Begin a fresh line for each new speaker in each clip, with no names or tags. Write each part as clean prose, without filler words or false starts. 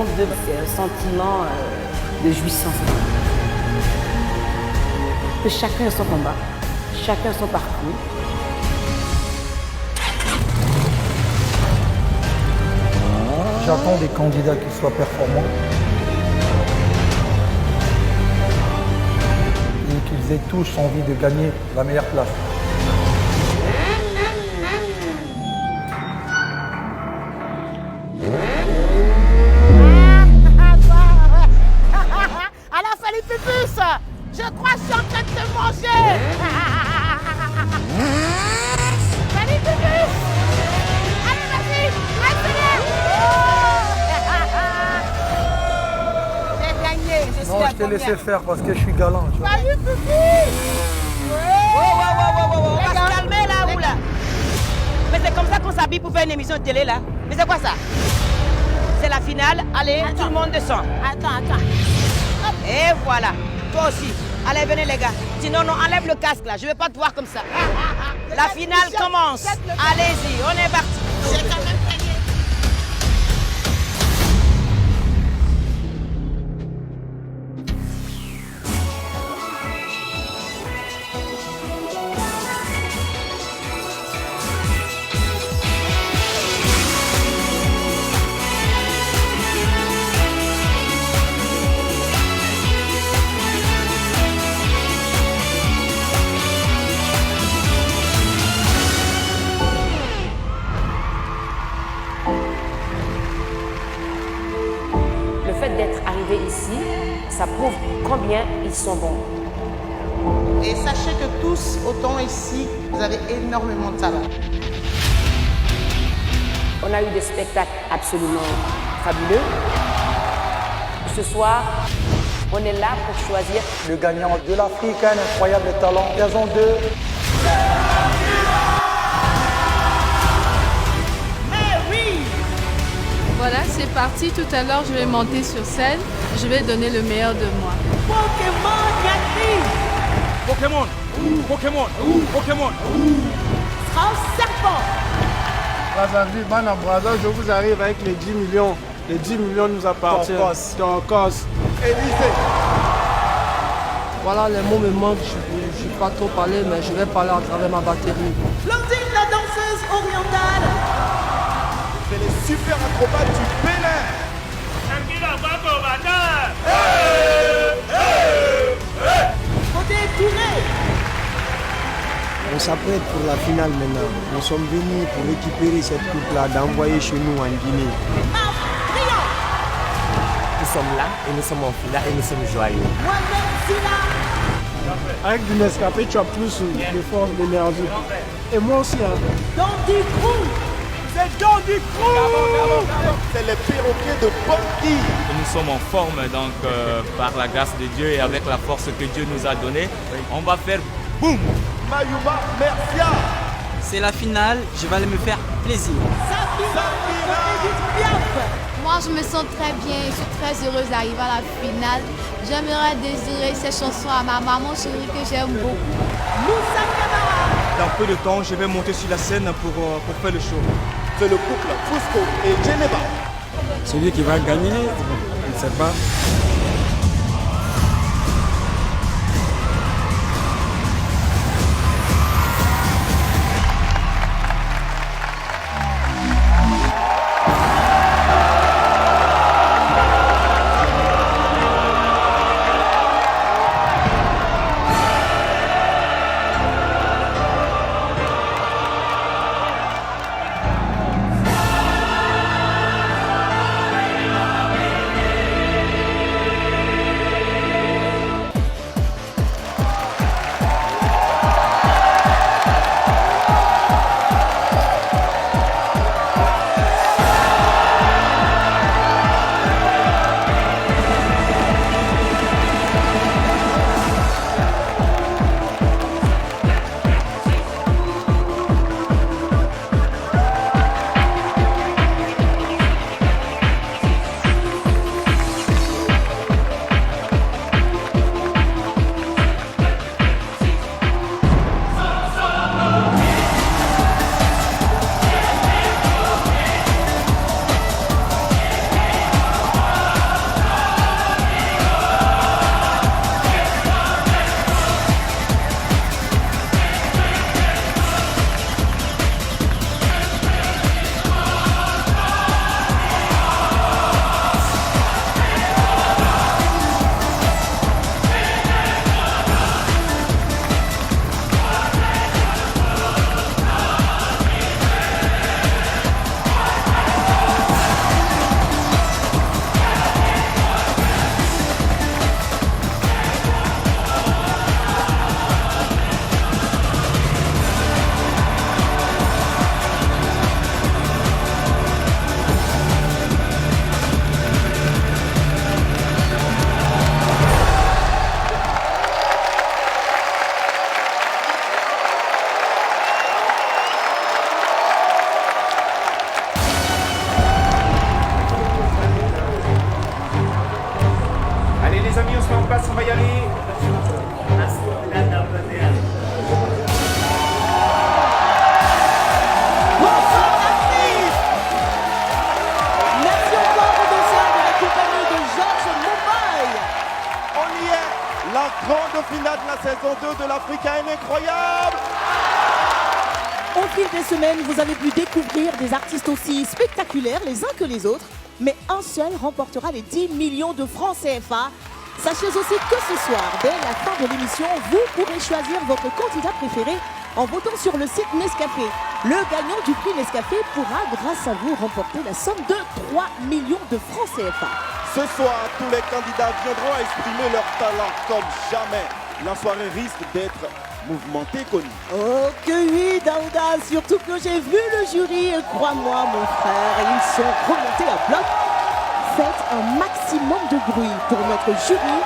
France 2, c'est un sentiment de jouissance. Que chacun a son combat, chacun a son parcours.
J'attends des candidats qui soient performants et qu'ils aient tous envie de gagner la meilleure place.
Alors salut Pupus, je crois que je suis en train de te manger. Salut Pupus. Allez vas-y, accélère. J'ai gagné, je suis
Non,
à
je t'ai
combien?
laissé faire parce que je suis galant. Tu vois.
Salut Pupus.
On va se calmer là ou là? Mais c'est comme ça qu'on s'habille pour faire une émission de télé là? Mais c'est quoi ça? C'est la finale, allez, tout le monde descend.
Attends.
Et voilà, toi aussi. Allez, venez les gars. Sinon, non, enlève le casque là, je vais pas te voir comme ça. La finale commence. Allez-y, on est parti.
J'ai quand même gagné.
Le fait d'être arrivé ici, ça prouve combien ils sont bons.
Et sachez que tous, autant ici, vous avez énormément de talent.
On a eu des spectacles absolument fabuleux. Ce soir, on est là pour choisir
Le gagnant de l'Afrique, un incroyable talent, saison 2.
Voilà, c'est parti. Tout à l'heure, je vais monter sur scène. Je vais donner le meilleur de moi.
Pokémon, Pokémon, Pokémon.
Brazzaville, Bana Brazza, je vous arrive avec les 10 millions. Les 10 millions nous appartiennent. Ton cos. Élysée.
Voilà, les mots me manquent. Je ne sais pas trop parler, mais je vais parler à travers ma batterie.
Blondine, la danseuse orientale.
C'est les super acrobates du Bénin.
Côté Touré.
On s'apprête pour la finale maintenant. Nous sommes venus pour récupérer cette coupe-là, d'envoyer chez nous en Guinée.
Nous sommes là et nous sommes en finale et nous sommes joyeux.
Avec du Nescafé, tu as plus de force, d'énergie. Et moi aussi. Hein.
Dans du crew.
C'est dans du crew. C'est les perroquets de Bondy.
Nous sommes en forme donc par la grâce de Dieu et avec la force que Dieu nous a donnée. On va faire boum.
Mayuma Mercia.
C'est la finale, je vais aller me faire plaisir.
Moi, je me sens très bien. Je suis très heureuse d'arriver à la finale. J'aimerais désirer ces chansons à ma maman chérie que j'aime beaucoup.
Dans peu de temps, je vais monter sur la scène pour faire le show. C'est le couple Fusco et Geneva.
Celui qui va gagner, je ne sais pas.
saison 2 de l'Africaine incroyable.
Au fil des semaines, vous avez pu découvrir des artistes aussi spectaculaires les uns que les autres, mais un seul remportera les 10 millions de francs CFA. Sachez aussi que ce soir, dès la fin de l'émission, vous pourrez choisir votre candidat préféré en votant sur le site Nescafé. Le gagnant du prix Nescafé pourra, grâce à vous, remporter la somme de 3 millions de francs CFA.
Ce soir, tous les candidats viendront exprimer leur talent comme jamais. La soirée risque d'être mouvementée, connue.
Oh que oui, Daouda, surtout que j'ai vu le jury, et crois-moi mon frère, ils sont remontés à bloc. Faites un maximum de bruit pour notre jury,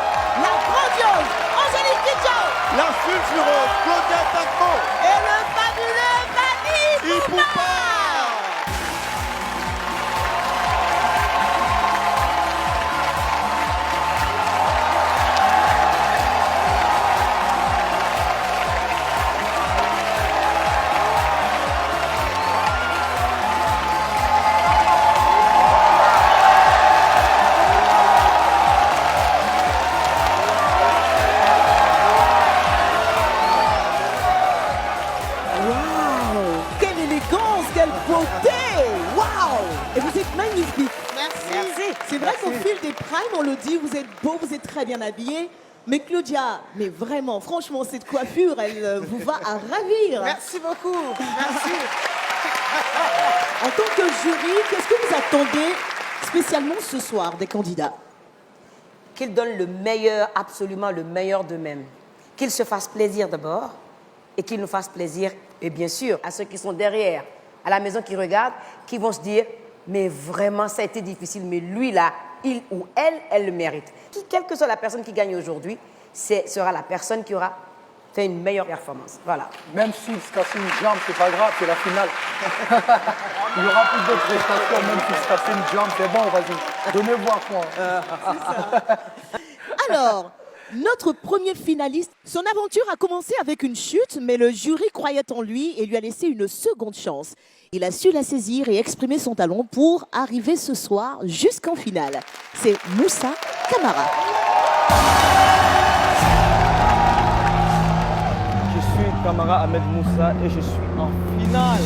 la grandiose Angélique Kidjo,
la sulfureuse Claudia Tacco
et le fabuleux Mani Poupa. C'est vrai qu'au fil des primes, on le dit, vous êtes beau, vous êtes très bien habillé. Mais Claudia, mais vraiment, franchement, cette coiffure, elle vous va à ravir.
Merci beaucoup. Merci.
En tant que jury, qu'est-ce que vous attendez spécialement ce soir des candidats?
Qu'ils donnent le meilleur, absolument le meilleur d'eux-mêmes. Qu'ils se fassent plaisir d'abord et qu'ils nous fassent plaisir, et bien sûr, à ceux qui sont derrière, à la maison qui regardent, qui vont se dire « mais vraiment, ça a été difficile, mais lui là, il ou elle le mérite ». Quelle que soit la personne qui gagne aujourd'hui, sera la personne qui aura fait une meilleure performance. Voilà.
Même s'il se casse une jambe, c'est pas grave, c'est la finale. Il y aura plus de prestations, même s'il se casse une jambe, c'est bon, vas-y, donnez-vous à fond.
Alors, notre premier finaliste, son aventure a commencé avec une chute, mais le jury croyait en lui et lui a laissé une seconde chance. Il a su la saisir et exprimer son talent pour arriver ce soir jusqu'en finale. C'est Moussa Camara.
Je suis Camara Ahmed Moussa et je suis en finale.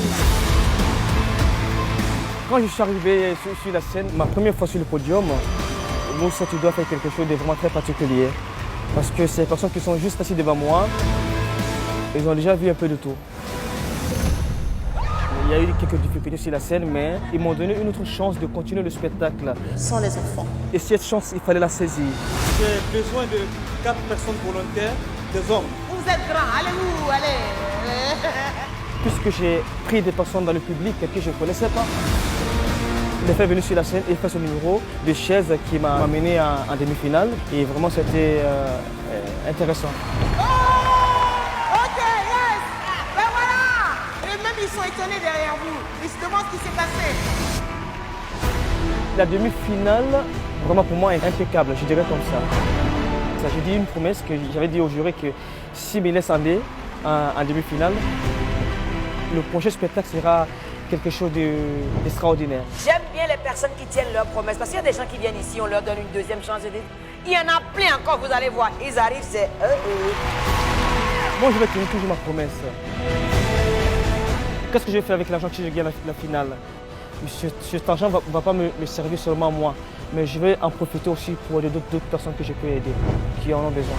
Quand je suis arrivé sur la scène, ma première fois sur le podium, Moussa, tu dois faire quelque chose de vraiment très particulier. Parce que ces personnes qui sont juste assises devant moi, ils ont déjà vu un peu de tout. Il y a eu quelques difficultés sur la scène, mais ils m'ont donné une autre chance de continuer le spectacle.
Sans les enfants.
Et cette chance, il fallait la saisir.
J'ai besoin de 4 personnes volontaires, des hommes.
Vous êtes grands, allez-vous, allez.
Puisque j'ai pris des personnes dans le public que je ne connaissais pas, il m'a fait venir sur la scène et faire son numéro de chaise qui m'a amené en demi-finale. Et vraiment, c'était intéressant.
Oh, ok, yes. Ben voilà. Et même ils sont étonnés derrière vous. Ils se demandent ce qui s'est passé.
La demi-finale, vraiment pour moi, est impeccable, je dirais comme ça. J'ai dit une promesse que j'avais dit au jury que s'ils me laissent aller en demi-finale, le prochain spectacle sera quelque chose d'extraordinaire.
J'aime bien les personnes qui tiennent leurs promesses, parce qu'il y a des gens qui viennent ici, on leur donne une deuxième chance. Il y en a plein encore, vous allez voir. Ils arrivent, c'est eux.
Moi, je vais tenir toujours ma promesse. Qu'est-ce que je vais faire avec l'argent si je gagne la finale? Cet argent ne va pas me servir seulement moi, mais je vais en profiter aussi pour d'autres personnes que je peux aider, qui en ont besoin.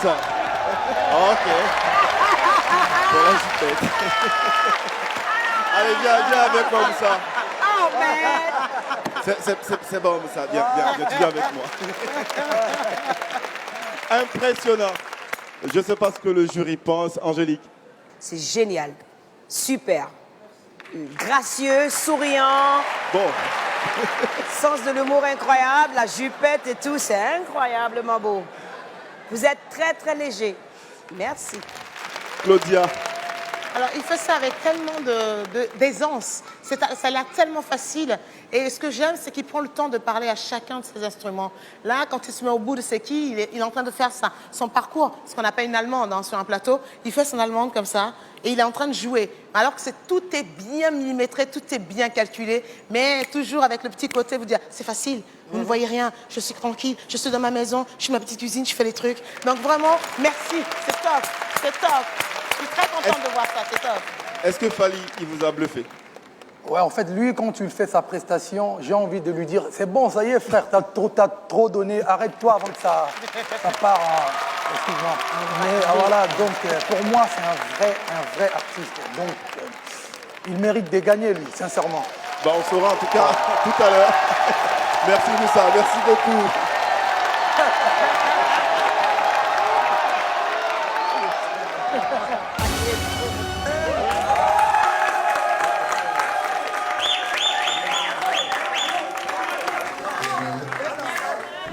Ok. Pour la jupette. Allez, viens avec moi, Moussa.
Oh, man.
C'est bon, Moussa. Viens, tu viens avec moi. Impressionnant. Je ne sais pas ce que le jury pense. Angélique.
C'est génial. Super. Gracieux, souriant.
Bon.
Sens de l'humour incroyable, la jupette et tout, c'est incroyablement beau. Vous êtes très, très léger. Merci.
Claudia.
Alors, il fait ça avec tellement d'aisance. Ça a l'air tellement facile. Et ce que j'aime, c'est qu'il prend le temps de parler à chacun de ses instruments. Là, quand il se met au bout de ses quilles, il est en train de faire son parcours, ce qu'on appelle une allemande sur un plateau. Il fait son allemande comme ça et il est en train de jouer. Alors que tout est bien millimétré, tout est bien calculé, mais toujours avec le petit côté, vous dire, c'est facile, vous ne voyez rien, je suis tranquille, je suis dans ma maison, je suis dans ma petite cuisine, je fais les trucs. Donc vraiment, merci, c'est top, c'est top. Je suis très contente de voir ça, c'est top.
Est-ce que Fally, il vous a bluffé?
Ouais, en fait, lui, quand tu fais sa prestation, j'ai envie de lui dire, c'est bon, ça y est, frère, t'as trop donné, arrête-toi avant que ça part en... Excuse-moi. Mais voilà, donc pour moi, c'est un vrai artiste. Donc, il mérite de gagner, lui, sincèrement.
Bah, on saura en tout cas tout à l'heure. Merci Moussa, merci beaucoup.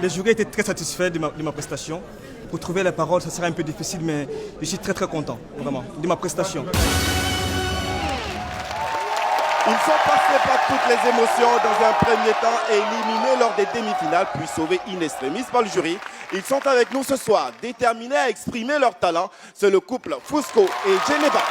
Les jurys étaient très satisfaits de ma prestation. Pour trouver les paroles, ça sera un peu difficile, mais je suis très content, vraiment, de ma prestation.
Ils sont passés par toutes les émotions dans un premier temps et éliminés lors des demi-finales, puis sauvés in extremis par le jury. Ils sont avec nous ce soir, déterminés à exprimer leur talent. C'est le couple Fusco et Geneba.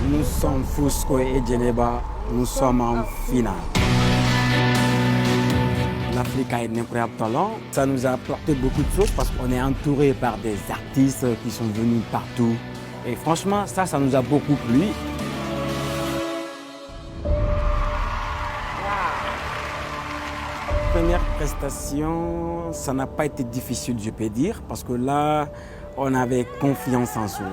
Nous sommes Fusco et Geneba, nous sommes en finale. L'Afrique a un incroyable talent. Ça nous a apporté beaucoup de choses parce qu'on est entouré par des artistes qui sont venus partout. Et franchement, ça nous a beaucoup plu. Première prestation, ça n'a pas été difficile, je peux dire, parce que là, on avait confiance en soi.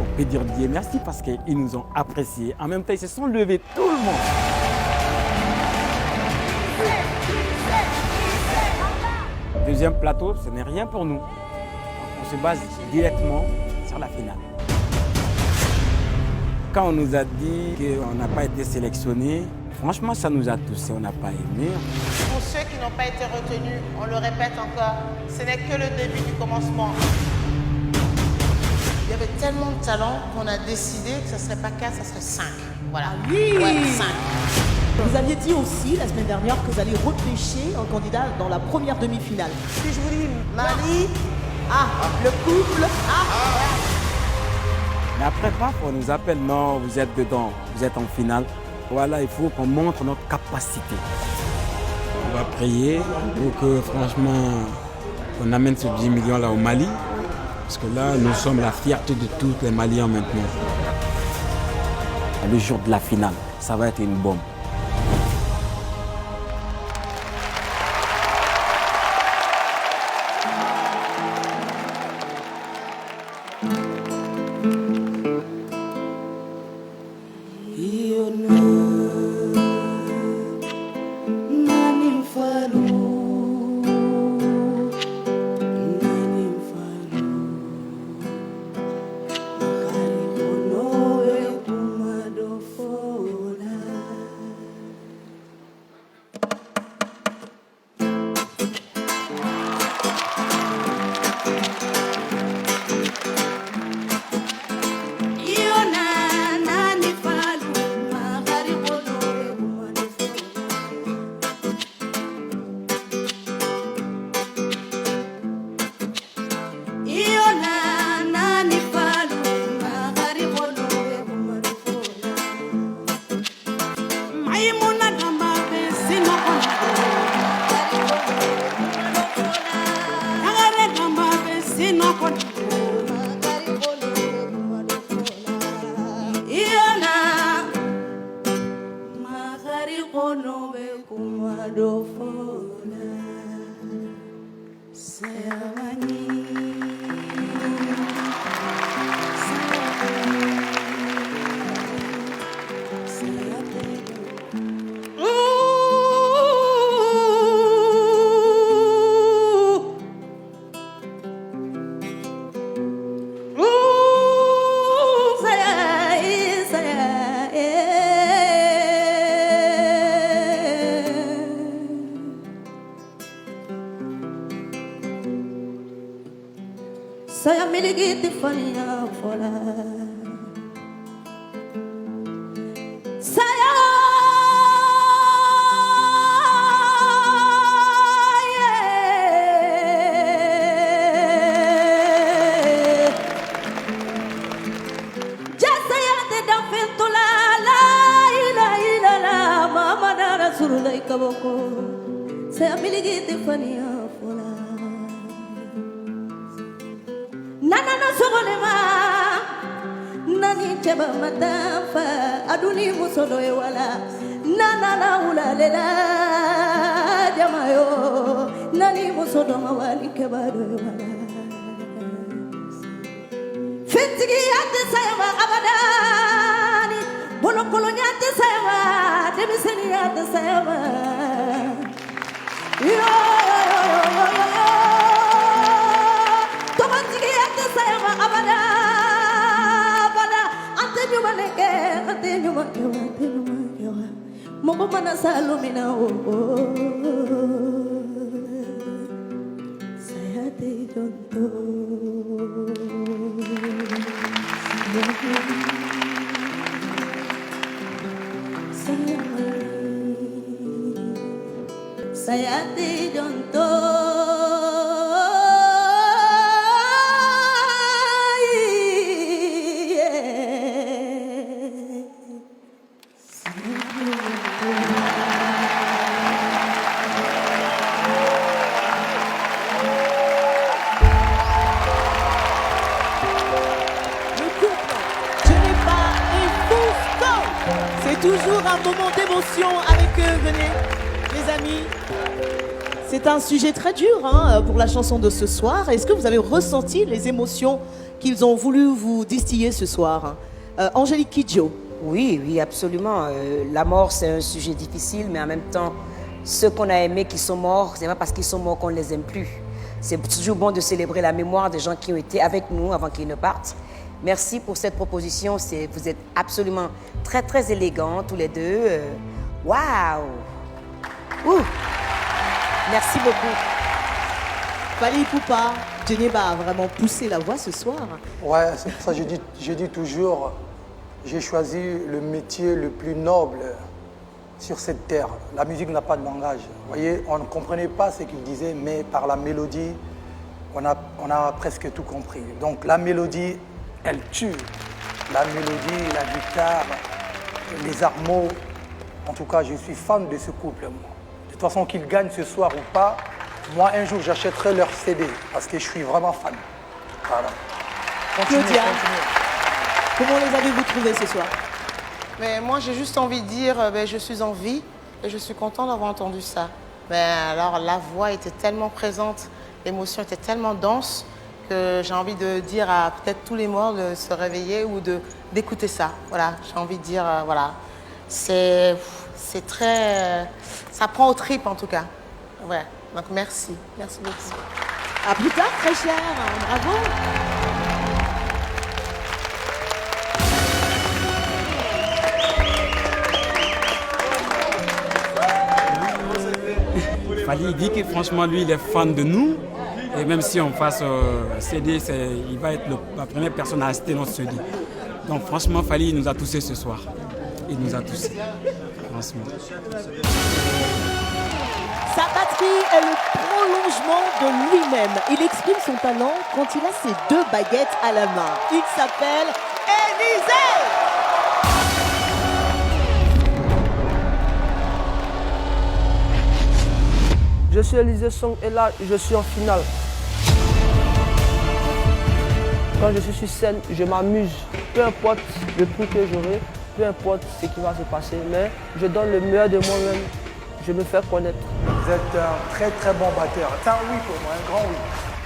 On peut dire Dieu merci parce qu'ils nous ont appréciés. En même temps, ils se sont levés, tout le monde. Deuxième plateau, ce n'est rien pour nous. On se base directement sur la finale. Quand on nous a dit qu'on n'a pas été sélectionnés, franchement, ça nous a touchés, on n'a pas aimé.
Pour ceux qui n'ont pas été retenus, on le répète encore, ce n'est que le début du commencement. Il y avait tellement de talent qu'on a décidé que ce ne serait pas 4, ce serait 5. Voilà.
Ah oui,
ouais, 5.
Vous aviez dit aussi la semaine dernière que vous allez repêcher un candidat dans la première demi-finale.
Si je vous dis Mali, le couple,
Mais après, parfois, on nous appelle, non, vous êtes dedans, vous êtes en finale. Voilà, il faut qu'on montre notre capacité. On va prier pour que, franchement, on amène ce 10 millions là au Mali. Parce que là, nous sommes la fierté de tous les Maliens maintenant. Le jour de la finale, ça va être une bombe.
Saya miliki Tiffany-nya fola. Saya jasa yang tidak fintula la ilaha la Muhammad Rasulullah kaboko. Saya miliki Tiffany-nya fola. Nana na sogolema nani cheba matafa aduni musodo e wala nana na ulalela jamayo nani musodo mawali kebado e wala fitigi ate sayama abadani bolo kolonyate sayama demiseni ate sayama yo abada abada ante nyuma neke ante nyuma mogo mana salumina o saya te jonto saya te jonto
Toujours un moment d'émotion avec eux, venez les amis. C'est un sujet très dur pour la chanson de ce soir. Est-ce que vous avez ressenti les émotions qu'ils ont voulu vous distiller ce soir? Angélique Kidjo.
Oui, oui, absolument. La mort, c'est un sujet difficile, mais en même temps, ceux qu'on a aimés qui sont morts, c'est pas parce qu'ils sont morts qu'on ne les aime plus. C'est toujours bon de célébrer la mémoire des gens qui ont été avec nous avant qu'ils ne partent. Merci pour cette proposition. Vous êtes absolument très, très élégants, tous les deux. Waouh! Merci beaucoup.
Fally Ipupa, Djeneba a vraiment poussé la voix ce soir.
Ouais, c'est pour ça que je dis toujours, j'ai choisi le métier le plus noble sur cette terre. La musique n'a pas de langage. Vous voyez, on ne comprenait pas ce qu'il disait, mais par la mélodie, on a presque tout compris. Donc la mélodie, elle tue. La mélodie, la guitare, les harmonies. En tout cas, je suis fan de ce couple. De toute façon, qu'ils gagnent ce soir ou pas, moi, un jour, j'achèterai leur CD parce que je suis vraiment fan. Voilà.
Claudia, comment les avez-vous trouvés ce soir?
Mais moi, j'ai juste envie de dire, je suis en vie et je suis contente d'avoir entendu ça. Mais alors, la voix était tellement présente, l'émotion était tellement dense que j'ai envie de dire à peut-être tous les morts de se réveiller ou d'écouter ça. Voilà, j'ai envie de dire, voilà, c'est très... ça prend aux tripes en tout cas. Ouais, donc merci beaucoup.
À plus tard, très cher, bravo.
Fally dit que franchement, lui, il est fan de nous. Et même si on fasse CD, il va être la première personne à acheter notre CD. Donc franchement, Fally, il nous a touchés ce soir. Il nous a touchés. Franchement.
Sa batterie est le prolongement de lui-même. Il exprime son talent quand il a ses deux baguettes à la main. Il s'appelle Élisée.
Je suis Élisée Song et là, je suis en finale. Quand je suis sur scène, je m'amuse. Peu importe le prix que j'aurai, peu importe ce qui va se passer, mais je donne le meilleur de moi-même Je me fais connaître.
Vous êtes un très très bon batteur. C'est un oui pour moi, un grand oui.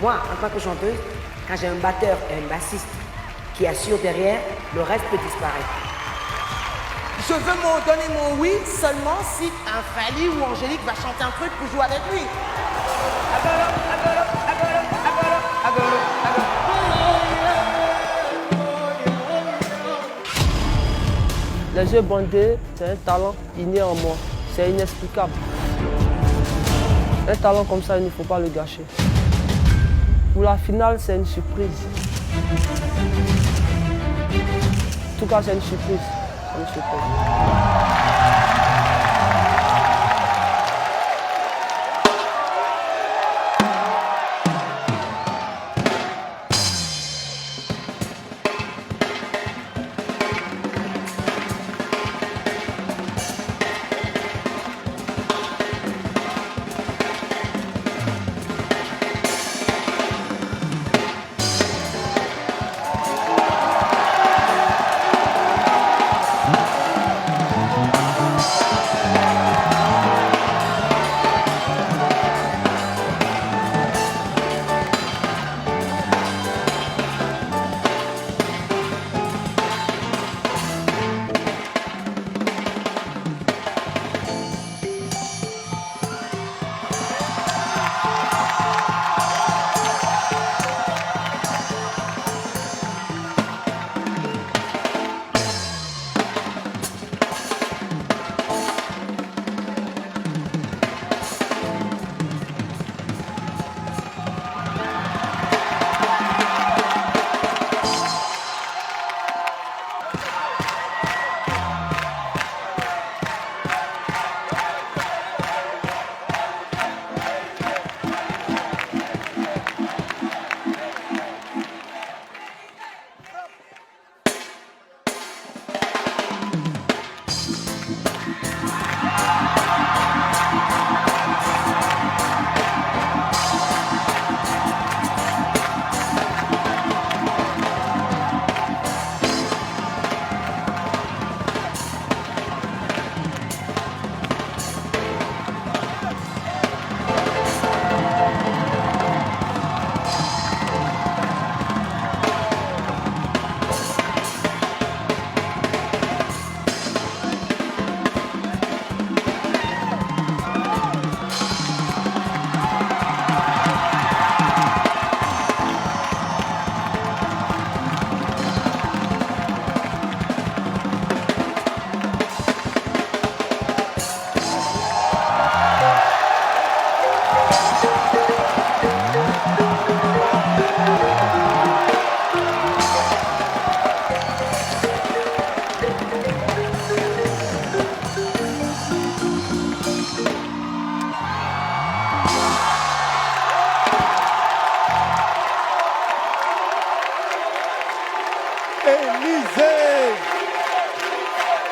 Moi, en tant que chanteuse, quand j'ai un batteur et un bassiste qui assure derrière, le reste peut disparaître.
Je veux donner mon oui seulement si un Fally ou Angélique va chanter un truc pour jouer avec lui.
Les yeux bandés, c'est un talent inné en moi. C'est inexplicable. Un talent comme ça, il ne faut pas le gâcher. Pour la finale, c'est une surprise. En tout cas, c'est une surprise. C'est une surprise.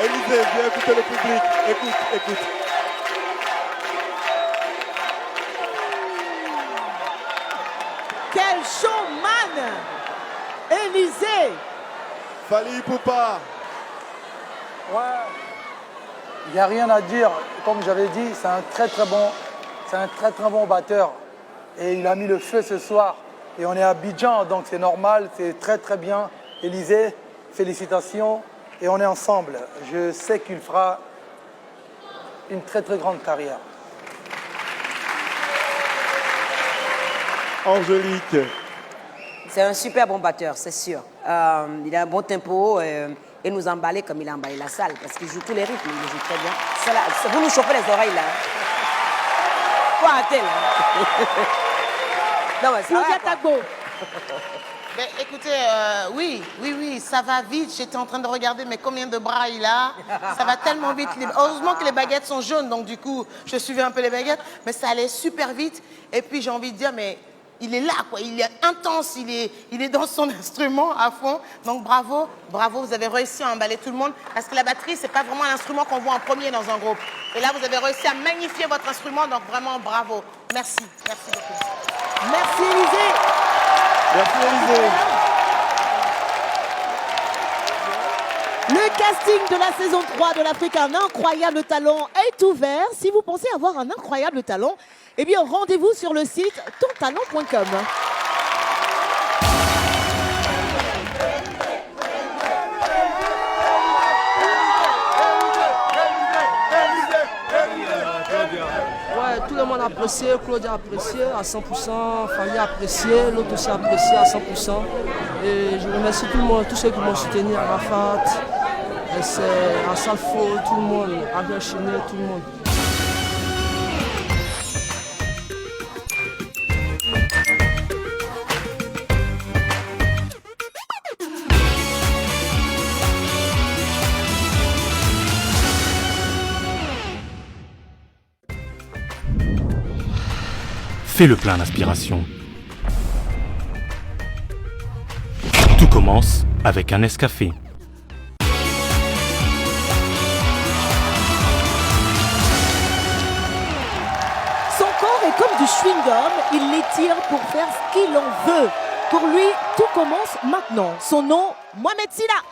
Élisée, viens écouter le public. Écoute, écoute.
Quel showman! Élisée!
Fally Ipupa.
Ouais. Il n'y a rien à dire. Comme j'avais dit, c'est un très très bon batteur. Et il a mis le feu ce soir. Et on est à Abidjan, donc c'est normal, c'est très très bien. Élisée, félicitations. Et on est ensemble. Je sais qu'il fera une très très grande carrière.
Angélique.
C'est un super bon batteur, c'est sûr. Il a un bon tempo et nous emballer comme il a emballé la salle. Parce qu'il joue tous les rythmes, il joue très bien. Vous nous chauffez les oreilles là. Quoi à-t-elle Non, mais ça va,
Mais écoutez, oui, ça va vite. J'étais en train de regarder, mais combien de bras il a. Ça va tellement vite. Heureusement que les baguettes sont jaunes, donc du coup, je suivais un peu les baguettes. Mais ça allait super vite. Et puis, j'ai envie de dire, mais il est là, quoi. Il est intense, il est dans son instrument à fond. Donc, bravo, vous avez réussi à emballer tout le monde. Parce que la batterie, c'est pas vraiment l'instrument qu'on voit en premier dans un groupe. Et là, vous avez réussi à magnifier votre instrument. Donc, vraiment, bravo. Merci beaucoup.
Merci, Élisée.
Merci Élisée.
Le casting de la saison 3 de l'Afrique Un Incroyable Talent est ouvert. Si vous pensez avoir un incroyable talent, eh bien rendez-vous sur le site tontalent.com.
Ouais, tout le monde a apprécié, Claudia a apprécié à 100%, Fanny a apprécié, l'autre aussi a apprécié à 100%. Et je remercie tout le monde, tous ceux qui m'ont soutenu, Arafat, Assalfo, tout le monde, Abel Chiné, tout le monde.
Fais le plein d'inspiration. Tout commence avec un Nescafé.
Son corps est comme du chewing-gum, il l'étire pour faire ce qu'il en veut. Pour lui, tout commence maintenant. Son nom, Mohamed Silla.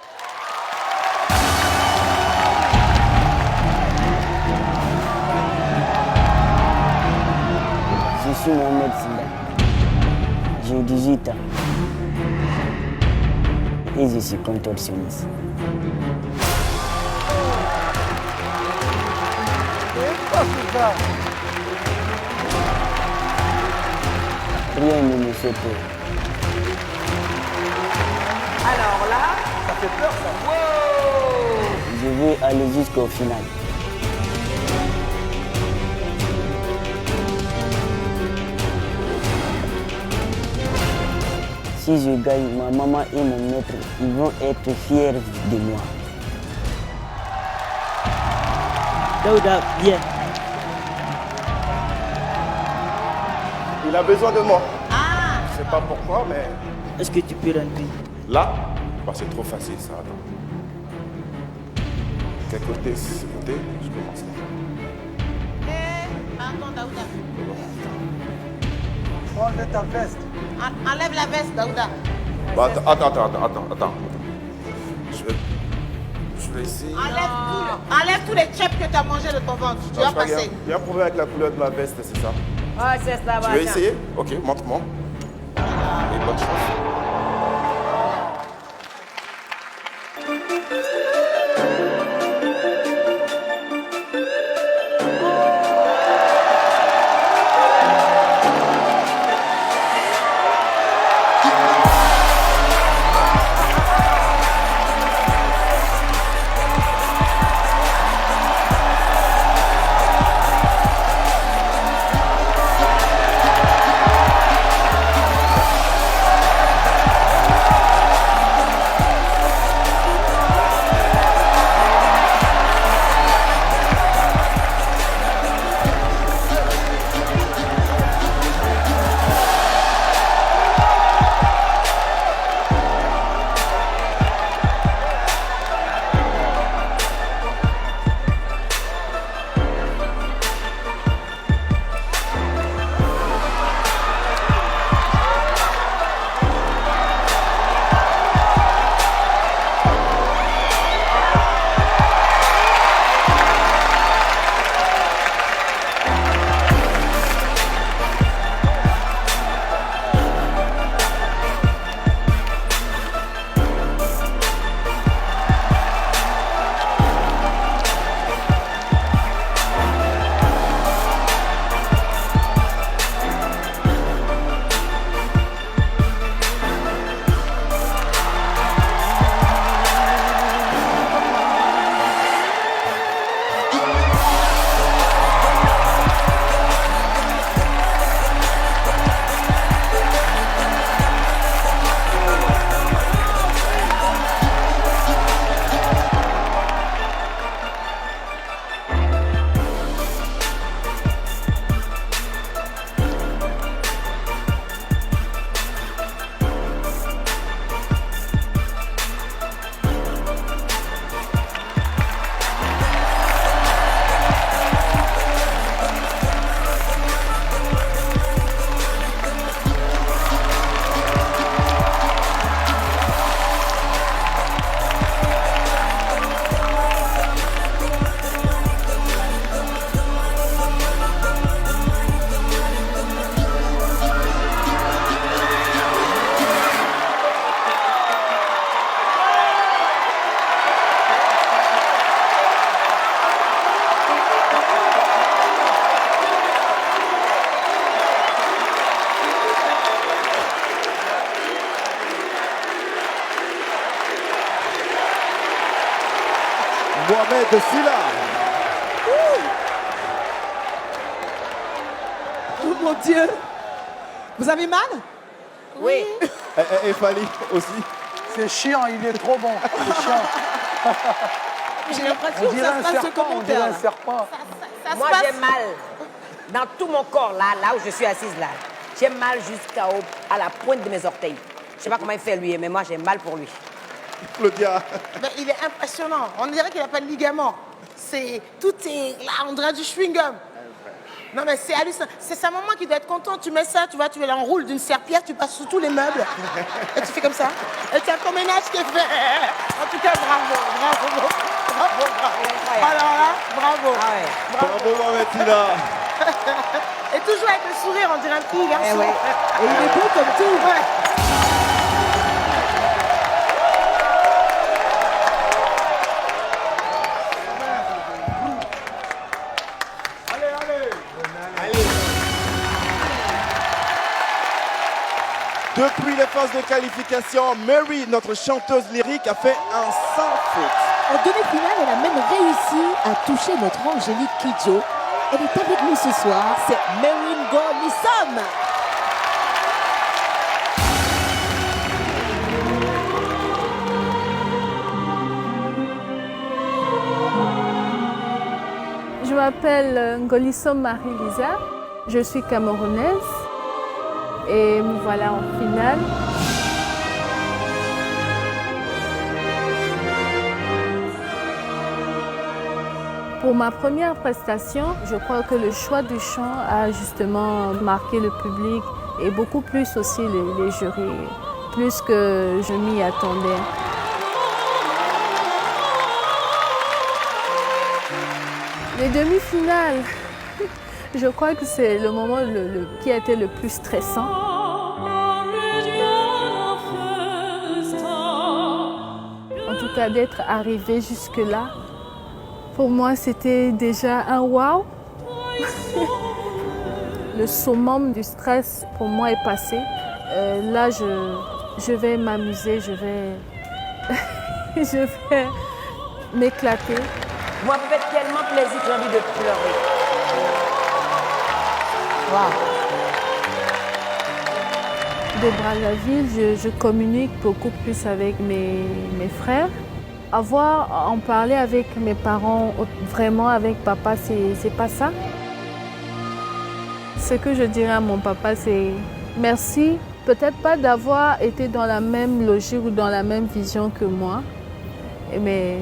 Je suis Mohamed Silla. J'ai 18 ans. Et je suis contorsionniste. Rien ne me fait peur.
Alors là,
ça fait peur ça.
Wow!
Je vais aller jusqu'au final. Si je gagne, ma maman et mon maître, ils vont être fiers de moi.
Daouda, bien.
Il a besoin de moi.
Ah!
Je sais pas pourquoi, mais...
Est-ce que tu peux rentrer?
Là, bah, c'est trop facile ça. Attends. Quel côté, ce côté, je commence là.
Attends, Daouda.
Enlève ta veste.
Enlève la veste, Daouda.
Bah, attends. Je vais essayer.
Enlève tous les chips que tu as mangés de ton ventre. Tu vas passer.
Il y a un problème avec la couleur de la veste, c'est ça?
Ah, c'est ça,
Tu veux essayer? Ok, montre-moi. Et bonne chance. Ahmed Silla.
Oh mon Dieu. Vous avez mal?
Oui.
Et Fali aussi.
C'est chiant, il est trop bon. C'est chiant.
J'ai l'impression que ça se passe ce commentaire.
Un serpent.
Moi, j'ai mal dans tout mon corps, là où je suis assise, là. J'ai mal à la pointe de mes orteils. Je ne sais pas comment il fait, lui, mais moi, j'ai mal pour lui.
Claudia.
Mais il est impressionnant. On dirait qu'il n'a pas de ligament. Tout est là, on dirait du chewing-gum. Non, mais c'est hallucinant. C'est sa maman qui doit être contente. Tu mets ça, tu vois, tu l'enroules d'une serpillère, tu passes sous tous les meubles. Et tu fais comme ça. Et tu as ton ménage qui est fait. En tout cas, bravo. Alors là, bravo.
Ah ouais.
Bravo, Mohamed Silla.
Et toujours avec le sourire, on dirait un petit garçon.
Ouais. Et il est beau comme tout.
Ouais.
Depuis les phases de qualification, Mary, notre chanteuse lyrique, a fait un sans faute.
En demi-finale, elle a même réussi à toucher notre Angélique Kidjo. Elle est avec nous ce soir, c'est Mary Ngo.
Je m'appelle Ngoliso Marie-Lisa, je suis camerounaise et me voilà en finale. Pour ma première prestation, je crois que le choix du chant a justement marqué le public et beaucoup plus aussi les jurys, plus que je m'y attendais. Les demi-finales, je crois que c'est le moment qui a été le plus stressant. En tout cas, d'être arrivé jusque-là, pour moi, c'était déjà un wow. Le summum du stress, pour moi, est passé. Là, je vais m'amuser, je vais m'éclater.
Moi, ça me fait tellement plaisir que j'ai envie de pleurer. Wow.
De Brazzaville, je communique beaucoup plus avec mes frères. En parler avec mes parents, vraiment avec papa, c'est pas ça. Ce que je dirais à mon papa, c'est merci. Peut-être pas d'avoir été dans la même logique ou dans la même vision que moi, mais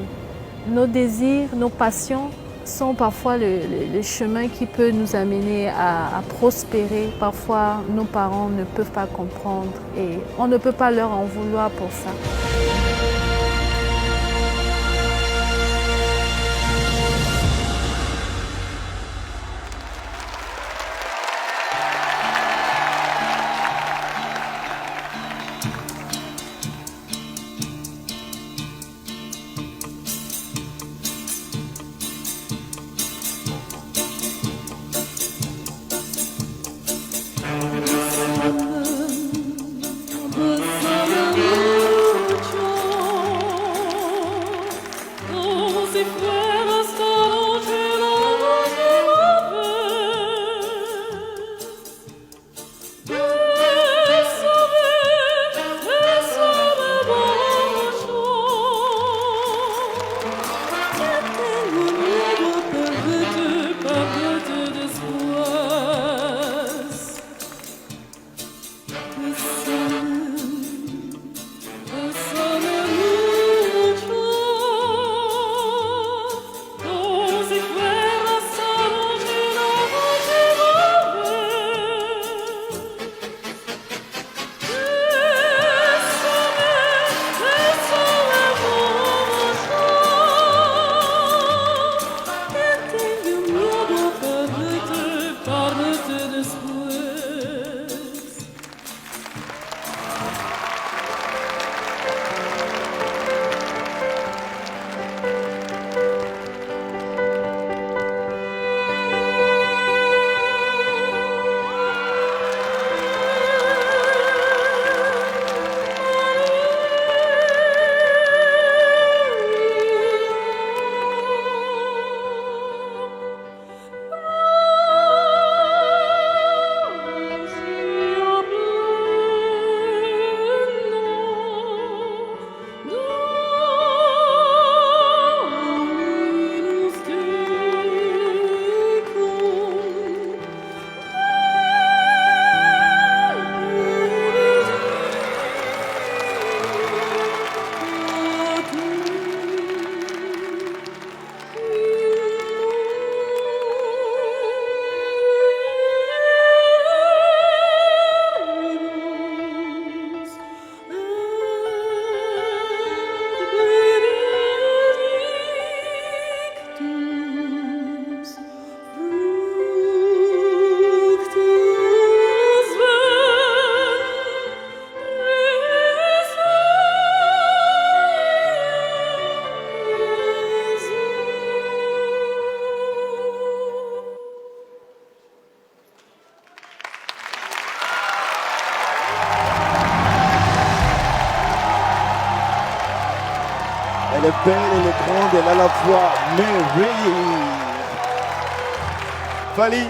nos désirs, nos passions sont parfois le chemin qui peut nous amener à prospérer. Parfois, nos parents ne peuvent pas comprendre et on ne peut pas leur en vouloir pour ça.
belle, elle est grande, elle a la voix merveilleuse. Fally,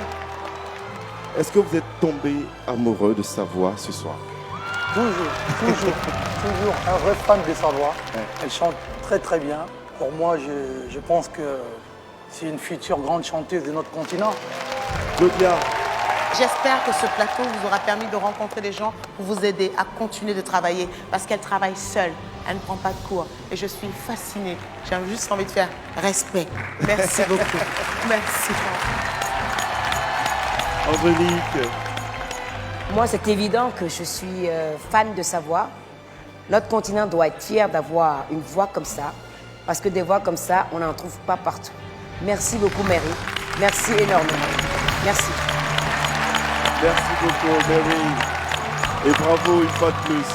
est-ce que vous êtes tombé amoureux de sa voix ce soir?
Toujours un vrai fan de sa voix. Elle chante très très bien. Pour moi, je pense que c'est une future grande chanteuse de notre continent.
Claudia.
J'espère que ce plateau vous aura permis de rencontrer des gens pour vous aider à continuer de travailler parce qu'elle travaille seule, elle ne prend pas de cours et je suis fascinée. J'ai juste envie de faire respect. Merci beaucoup. Merci.
Angélique.
Moi, c'est évident que je suis fan de sa voix. Notre continent doit être fier d'avoir une voix comme ça parce que des voix comme ça, on n'en trouve pas partout. Merci beaucoup, Mary. Merci énormément. Merci.
Merci beaucoup, Mary. Et bravo une fois de plus.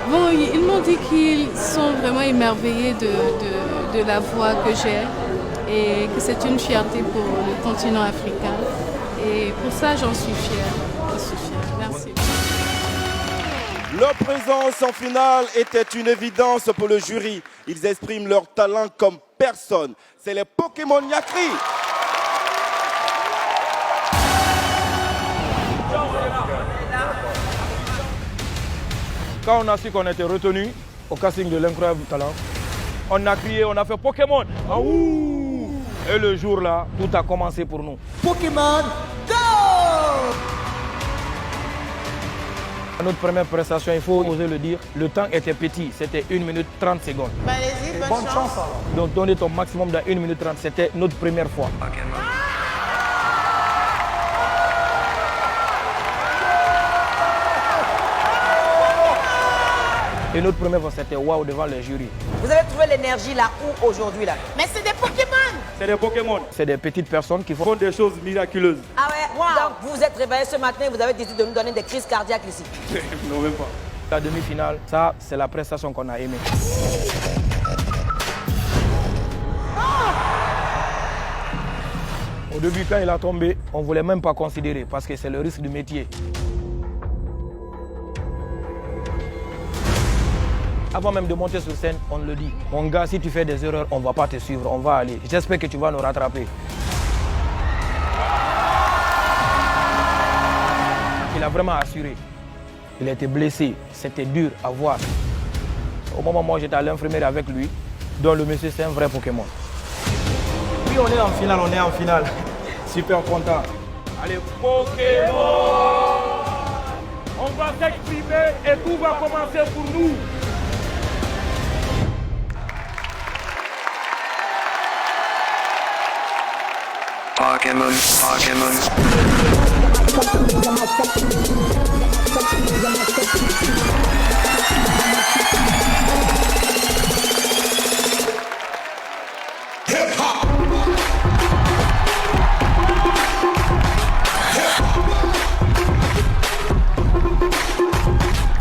Bon, ils m'ont dit qu'ils sont vraiment émerveillés de la voix que j'ai et que c'est une fierté pour le continent africain. Et pour ça, j'en suis fière. Merci.
Leur présence en finale était une évidence pour le jury. Ils expriment leur talent comme personne. C'est les Pokémon Yakri.
Quand on a su qu'on était retenu au casting de l'incroyable talent, on a crié, on a fait Pokémon. Ah, ouh. Et le jour là, tout a commencé pour nous.
Pokémon Go!
À notre première prestation, il faut oser le dire, le temps était petit, c'était 1 minute 30 secondes.
Bah, allez-y, bonne chance.
Donc donner ton maximum dans 1 minute 30, c'était notre première fois. Et notre première fois, c'était waouh devant les jurys.
Vous avez trouvé l'énergie là où aujourd'hui là?
Mais c'est des Pokémon!
C'est des Pokémon. C'est des petites personnes qui font des choses miraculeuses.
Ah ouais, wow. Donc vous vous êtes réveillé ce matin et vous avez décidé de nous donner des crises cardiaques ici.
Non, même pas. La demi-finale, ça, c'est la prestation qu'on a aimée. Au début, quand il a tombé, on ne voulait même pas considérer parce que c'est le risque du métier. Avant même de monter sur scène, on le dit. Mon gars, si tu fais des erreurs, on ne va pas te suivre, on va aller. J'espère que tu vas nous rattraper. Il a vraiment assuré. Il a été blessé, c'était dur à voir. Au moment où moi j'étais à l'infirmerie avec lui, donc le monsieur c'est un vrai Pokémon. Oui, on est en finale, Super content. Allez, Pokémon! On va s'exprimer et tout va commencer pour nous.
Pokémon.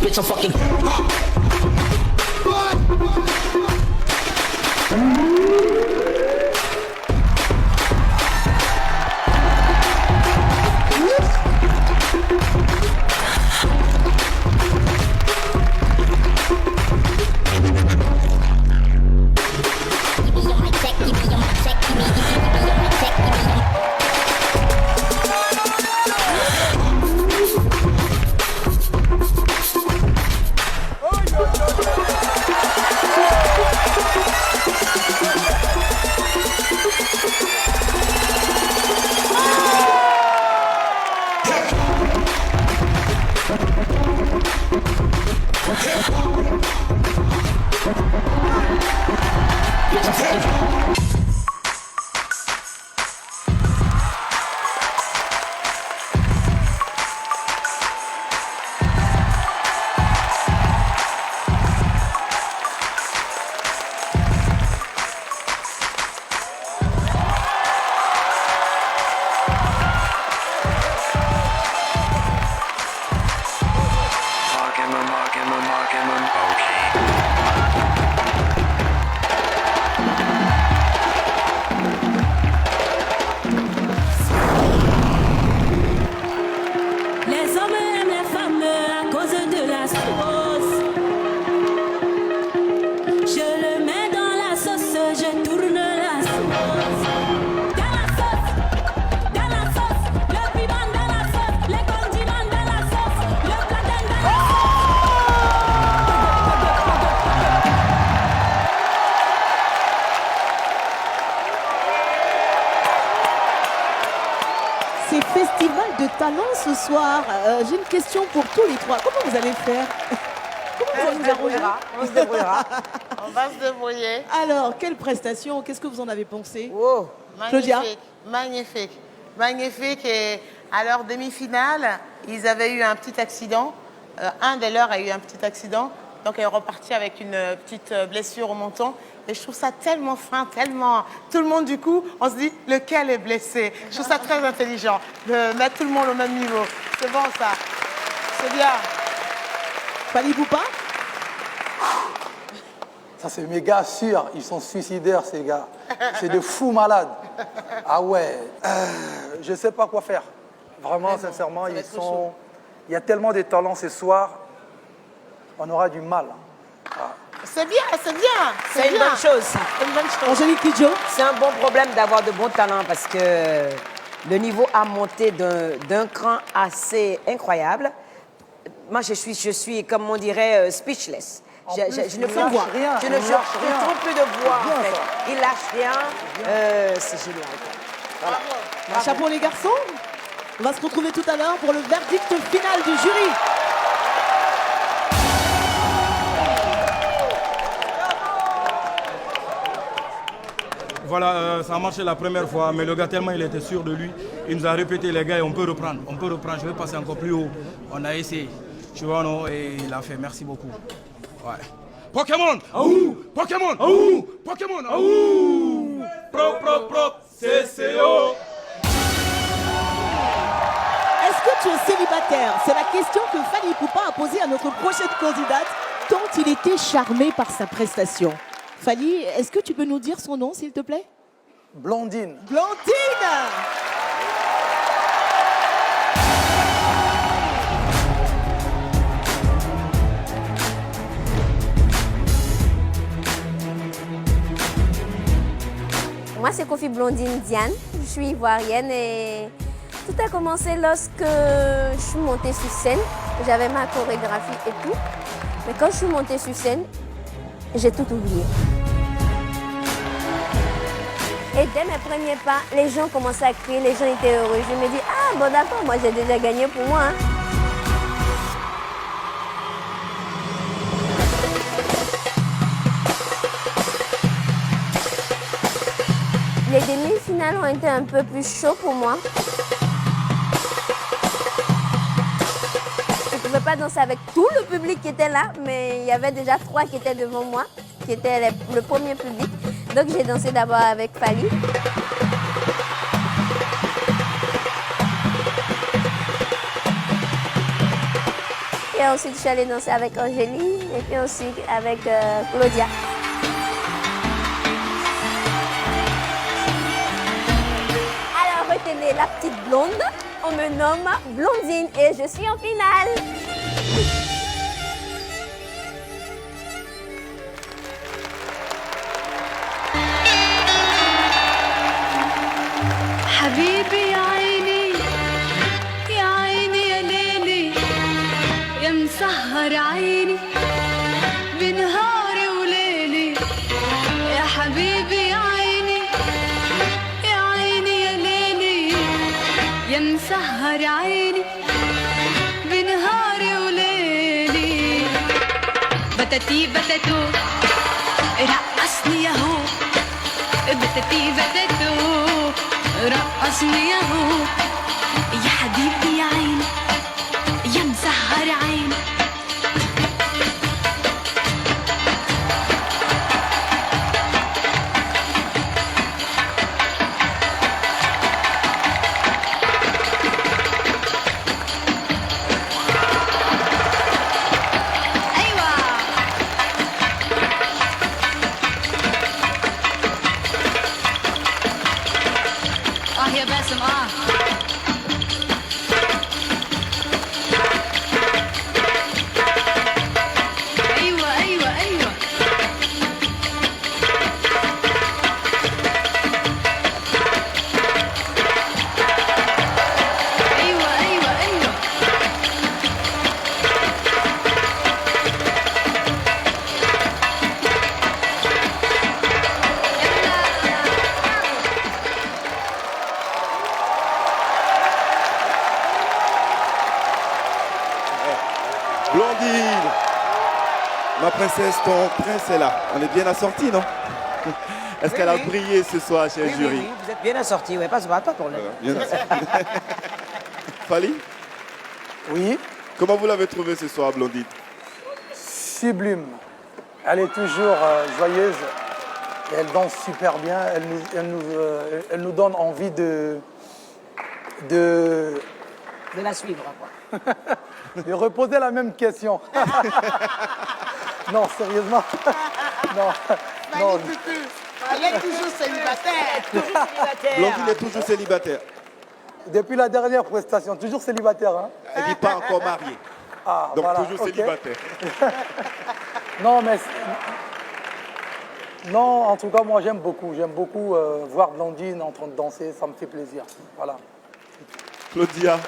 Bitch, I'm fucking
Oh, yo, yo.
c'est festival de talent ce soir. J'ai une question pour tous les trois. Comment vous allez faire? Comment vous allez vous débrouiller?
On se débrouillera.
On va se débrouiller.
Alors, quelle prestation? Qu'est-ce que vous en avez pensé?
Oh,
Claudia?
magnifique, magnifique. Et à leur demi-finale, ils avaient eu un petit accident. Un des leurs a eu un petit accident. Donc, elle est repartie avec une petite blessure au menton. Et je trouve ça tellement fin, tellement... Tout le monde, du coup, on se dit, lequel est blessé? Je trouve ça très intelligent de mettre tout le monde au même niveau. C'est bon, ça. C'est bien.
Fally Ipupa?
Ça, c'est mes gars sûrs. Ils sont suicidaires, ces gars. C'est des fous malades. Ah ouais. Je ne sais pas quoi faire. Vraiment, sincèrement, ils sont... Il y a tellement de talents ce soir. On aura du mal. Ah.
C'est bien, c'est bien.
C'est une bonne chose, ça.
Une bonne chose.
Angélique Kidjo?
C'est un bon problème d'avoir de bons talents parce que le niveau a monté d'un cran assez incroyable. Moi, je suis comme on dirait, speechless. Je ne peux
lâche rien.
Je ne trouve plus de voix, en fait. Il lâche rien. C'est génial. Voilà.
Chapeau les garçons. On va se retrouver tout à l'heure pour le verdict final du jury.
Voilà, ça a marché la première fois, mais le gars, tellement il était sûr de lui, il nous a répété, les gars, on peut reprendre, je vais passer encore plus haut. On a essayé, tu vois, non, et il a fait, merci beaucoup. Ouais. Pokémon, aouh, Pokémon, aouh, Pokémon, aouh, pro, CCO.
Est-ce que tu es célibataire? C'est la question que Fally Ipupa a posée à notre prochaine candidate, tant il était charmé par sa prestation. Fally, est-ce que tu peux nous dire son nom, s'il te plaît?
Blondine.
Blondine!
Moi, c'est Kofi Blondine Diane. Je suis ivoirienne et tout a commencé lorsque je suis montée sur scène. J'avais ma chorégraphie et tout. Mais quand je suis montée sur scène, j'ai tout oublié. Et dès mes premiers pas, les gens commençaient à crier, les gens étaient heureux. Je me dis, ah bon d'accord, moi j'ai déjà gagné pour moi. Hein. Les demi-finales ont été un peu plus chauds pour moi. Je ne pouvais pas danser avec tout le public qui était là, mais il y avait déjà 3 qui étaient devant moi, qui étaient le premier public. Donc j'ai dansé d'abord avec Fally. Et ensuite je suis allée danser avec Angélique et puis ensuite avec Claudia. Alors retenez la petite blonde, on me nomme Blondine et je suis en finale.
حبيبي يا عيني يا عيني يا ليلي يا مسهر عيني بنهاري وليلي يا حبيبي يا عيني يا عيني يا ليلي يا مسهر عيني بنهاري وليلي بتتي بتتو رقصني ياهو بتتي بتتو رقصني ياهو يا حبيبي يا عيني يا مسهر عيني يا باسم ايوه ايوه ايوه ايوه ايوه ايوه
Ma princesse, ton prince est là. On est bien assortis, non? Est-ce qu'elle a brillé ce soir chez le jury?
Oui, vous êtes bien assortis, ouais, pas de problème.
Bien Fally?
Oui.
Comment vous l'avez trouvé ce soir, Blondine?
Sublime. Elle est toujours joyeuse. Et elle danse super bien. Elle nous donne envie de
la suivre, quoi.
De reposer la même question. Non, sérieusement. Non. Non.
Elle est toujours célibataire.
Blondine est toujours célibataire.
Depuis la dernière prestation, toujours célibataire. Hein?
Elle n'est pas encore mariée.
Ah,
donc
voilà,
toujours
okay.
Célibataire.
Non, mais... Non, en tout cas, moi, j'aime beaucoup. J'aime beaucoup voir Blondine en train de danser. Ça me fait plaisir. Voilà.
Claudia.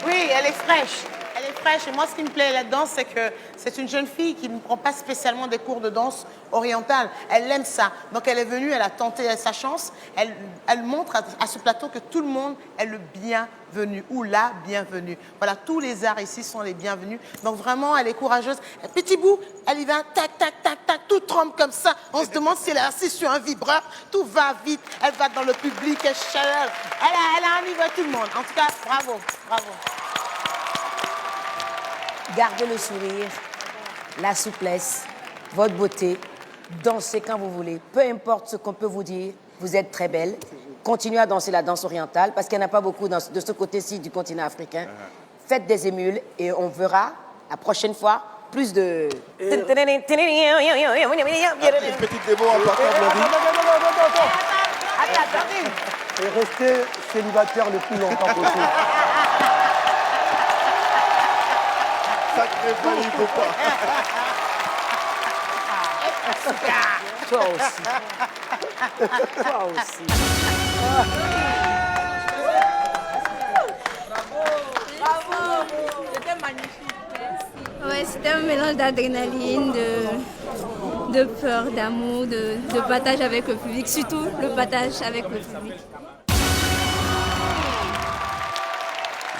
Oui, elle est fraîche. Elle est fraîche. Et moi, ce qui me plaît là-dedans, c'est que c'est une jeune fille qui ne prend pas spécialement des cours de danse orientale. Elle aime ça. Donc, elle est venue, elle a tenté sa chance. Elle montre à ce plateau que tout le monde est le bienvenu ou la bienvenue. Voilà, tous les arts ici sont les bienvenus. Donc, vraiment, elle est courageuse. Petit bout, elle y va, tac, tac, tac, tac, tout tremble comme ça. On se demande si elle est assise sur un vibreur. Tout va vite. Elle va dans le public, elle chaleur. Elle a un niveau à tout le monde. En tout cas, bravo, bravo.
Gardez le sourire, la souplesse, votre beauté, dansez quand vous voulez. Peu importe ce qu'on peut vous dire, vous êtes très belle. Continuez à danser la danse orientale parce qu'il n'y en a pas beaucoup de ce côté-ci du continent africain. Faites des émules et on verra la prochaine fois plus de...
Une petite démo en partant, Blondine.
Attendez. Et restez célibataire le plus longtemps possible.
Sacré Fally, il faut pas.
Toi aussi. Toi aussi.
Bravo. C'était magnifique. Ouais, c'était un mélange d'adrénaline, de peur, d'amour, de partage avec le public, surtout le partage avec le public.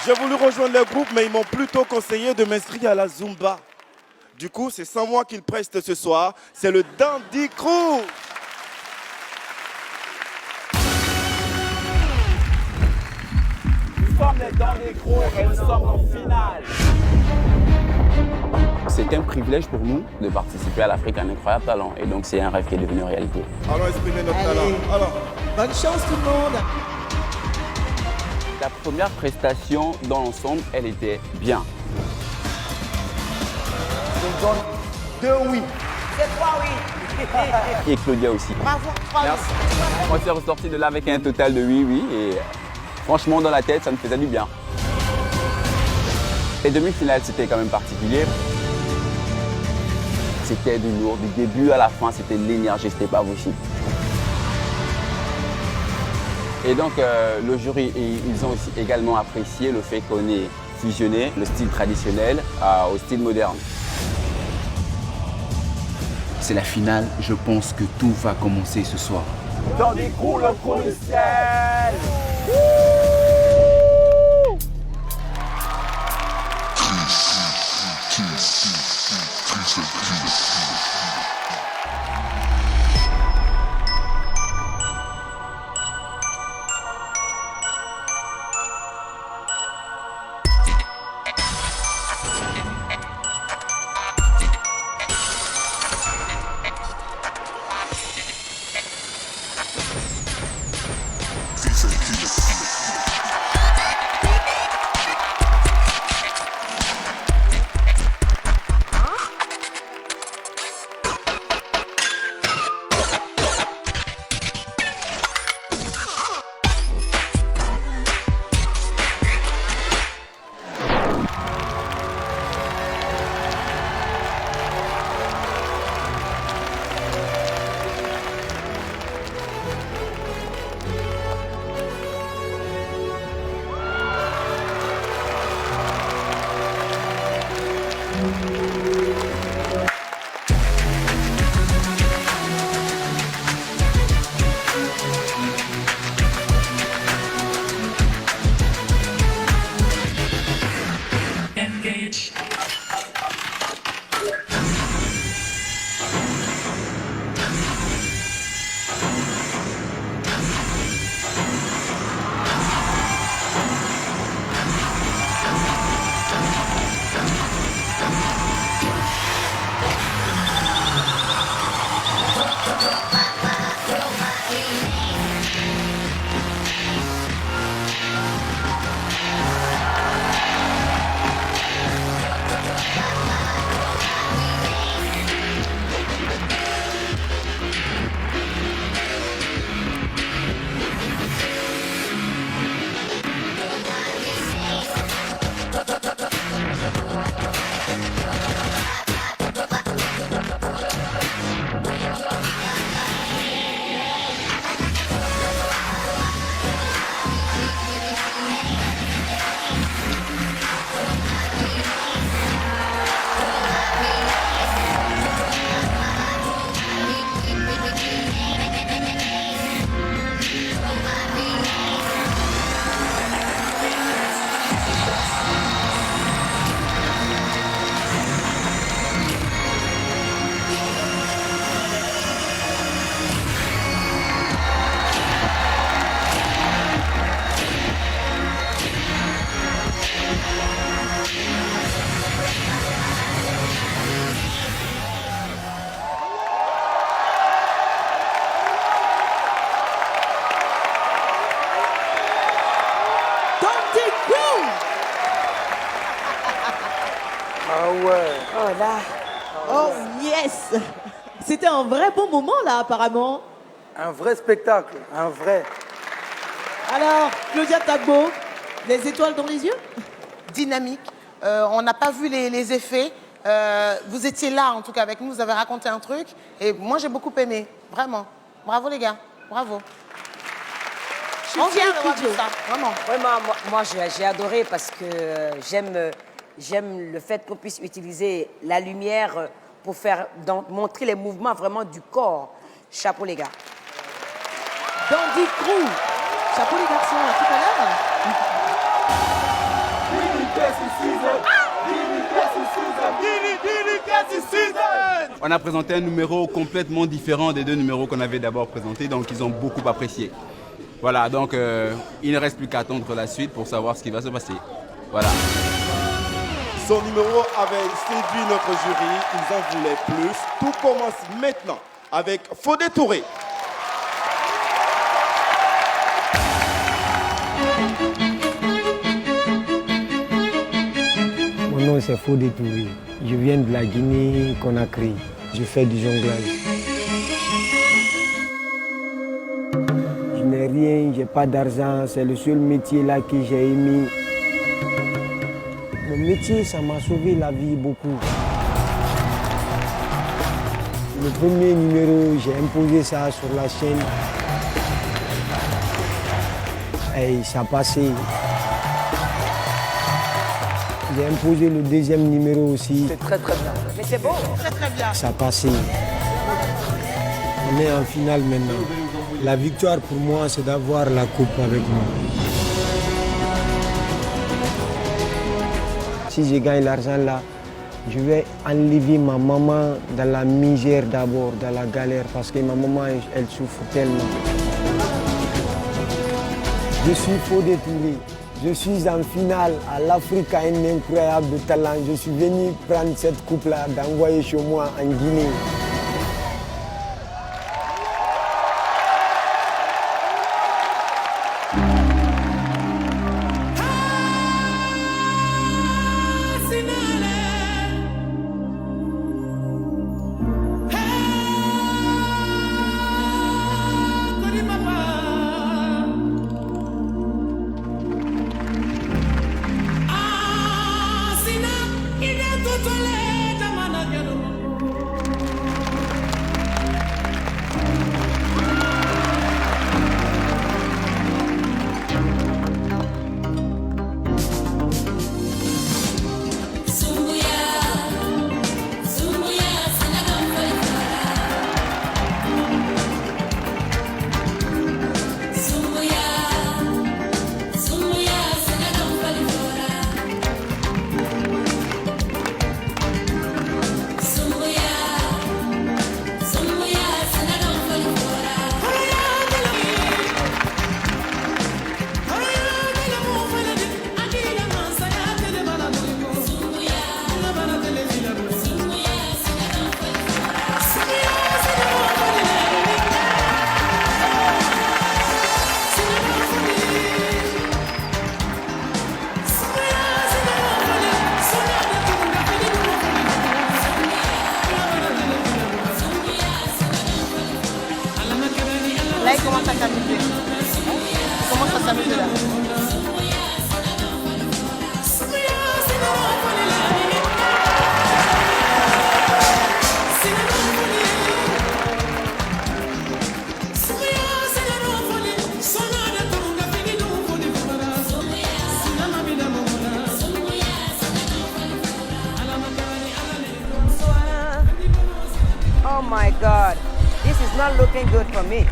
J'ai voulu rejoindre le groupe, mais ils m'ont plutôt conseillé de m'inscrire à la Zumba. Du coup, c'est sans moi qu'ils prestent ce soir. C'est le Dandy Crew.
Nous sommes les Dandy Crew et nous sommes en finale.
C'est un privilège pour nous de participer à l'Afrique un incroyable talent. Et donc, c'est un rêve qui est devenu réalité.
Allons exprimer notre talent. Alors.
Bonne chance tout le monde.
La première prestation dans l'ensemble, elle était bien.
Je donne 2 oui.
C'est 3 oui.
Et Claudia aussi.
Bravo, 3 oui.
Moi, je suis ressorti de là avec un total de oui. Et franchement, dans la tête, ça me faisait du bien. Les demi-finales, c'était quand même particulier. C'était du lourd. Du début à la fin, c'était de l'énergie, c'était pas possible. Et donc, le jury, ils ont aussi également apprécié le fait qu'on ait fusionné le style traditionnel au style moderne.
C'est la finale, je pense que tout va commencer ce soir.
Dandy Crew, le crew du ciel.
Ah ouais.
Oh là.
Oh yes. C'était un vrai bon moment là apparemment.
Un vrai spectacle, un vrai.
Alors, Claudia Tagbo, les étoiles dans les yeux?
Dynamique. On n'a pas vu les effets. Vous étiez là, en tout cas, avec nous. Vous avez raconté un truc. Et moi, j'ai beaucoup aimé. Vraiment. Bravo, les gars. Bravo. Je suis fière d'avoir vu ça. Vraiment.
Vraiment, moi j'ai adoré parce que j'aime le fait qu'on puisse utiliser la lumière pour montrer les mouvements vraiment du corps. Chapeau, les gars.
Dandy Crew. Chapeau les garçons, à tout à l'heure.
On a présenté un numéro complètement différent des deux numéros qu'on avait d'abord présentés, donc ils ont beaucoup apprécié. Voilà, donc il ne reste plus qu'à attendre la suite pour savoir ce qui va se passer. Voilà.
Son numéro avait séduit notre jury, ils en voulaient plus. Tout commence maintenant avec Fodé Touré.
Mon nom c'est Fodé Touré. Je viens de la Guinée-Conakry. Je fais du jonglage. Je n'ai rien, j'ai pas d'argent. C'est le seul métier là que j'ai aimé. Mon métier, ça m'a sauvé la vie beaucoup. Le premier numéro, j'ai imposé ça sur la chaîne. Et ça passait. J'ai imposé le deuxième numéro aussi.
C'est très très bien.
Mais c'est beau.
Très très bien.
Ça passait. On est en finale maintenant. La victoire pour moi, c'est d'avoir la coupe avec moi. Si je gagne l'argent là, je vais enlever ma maman dans la misère d'abord, dans la galère, parce que ma maman, elle souffre tellement. Je suis Fodé Touré. Je suis en finale à l'Afrique, un incroyable talent. Je suis venu prendre cette coupe-là, d'envoyer chez moi en Guinée.
Là, il commence à s'amuser. Il commence à s'amuser là.
Oh my God, this is not looking good for me.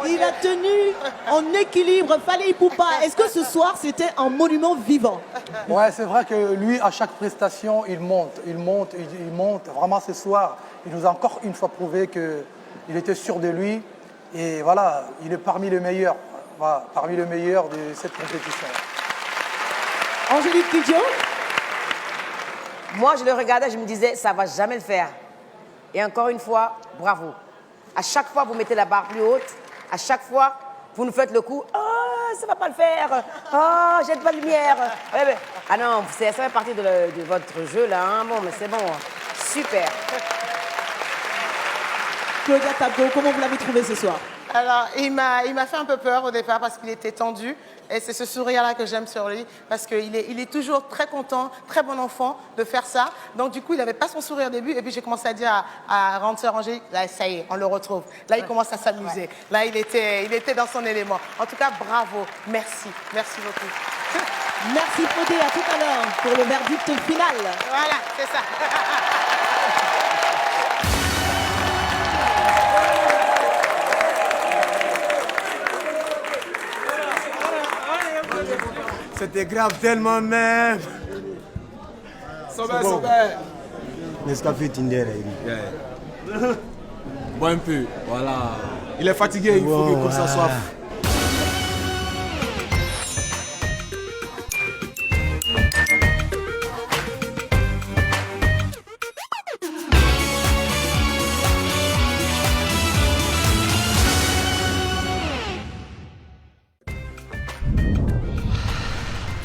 Il a tenu en équilibre Fally Ipupa. Est-ce que ce soir, c'était un monument vivant?
Ouais, c'est vrai que lui, à chaque prestation, il monte. Vraiment, ce soir, il nous a encore une fois prouvé qu'il était sûr de lui. Et voilà, il est parmi les meilleurs. Voilà, parmi les meilleurs de cette compétition.
Angélique Kidjo?
Moi, je le regardais, je me disais, ça ne va jamais le faire. Et encore une fois, bravo. À chaque fois, vous mettez la barre plus haute. À chaque fois, vous nous faites le coup. Oh, ça ne va pas le faire. Oh, j'ai pas de lumière. Ah non, ça fait partie de votre jeu, là. Hein. Bon, mais c'est bon. Super.
Claudia Tagbo, comment vous l'avez trouvé ce soir?
Alors, il m'a fait un peu peur au départ parce qu'il était tendu. Et c'est ce sourire-là que j'aime sur lui parce qu'il est toujours très content, très bon enfant de faire ça. Donc, du coup, il n'avait pas son sourire au début. Et puis, j'ai commencé à dire à grande sœur Angélique, là, ça y est, on le retrouve. Là, il commence à s'amuser. Là, il était dans son élément. En tout cas, bravo. Merci. Merci beaucoup.
Merci, Fodé. À tout à l'heure pour le verdict final.
Voilà, c'est ça.
C'était grave tellement même.
Bon.
Nescafé Tinder.
Bon un peu, voilà. Il est fatigué, il faut que ça soit.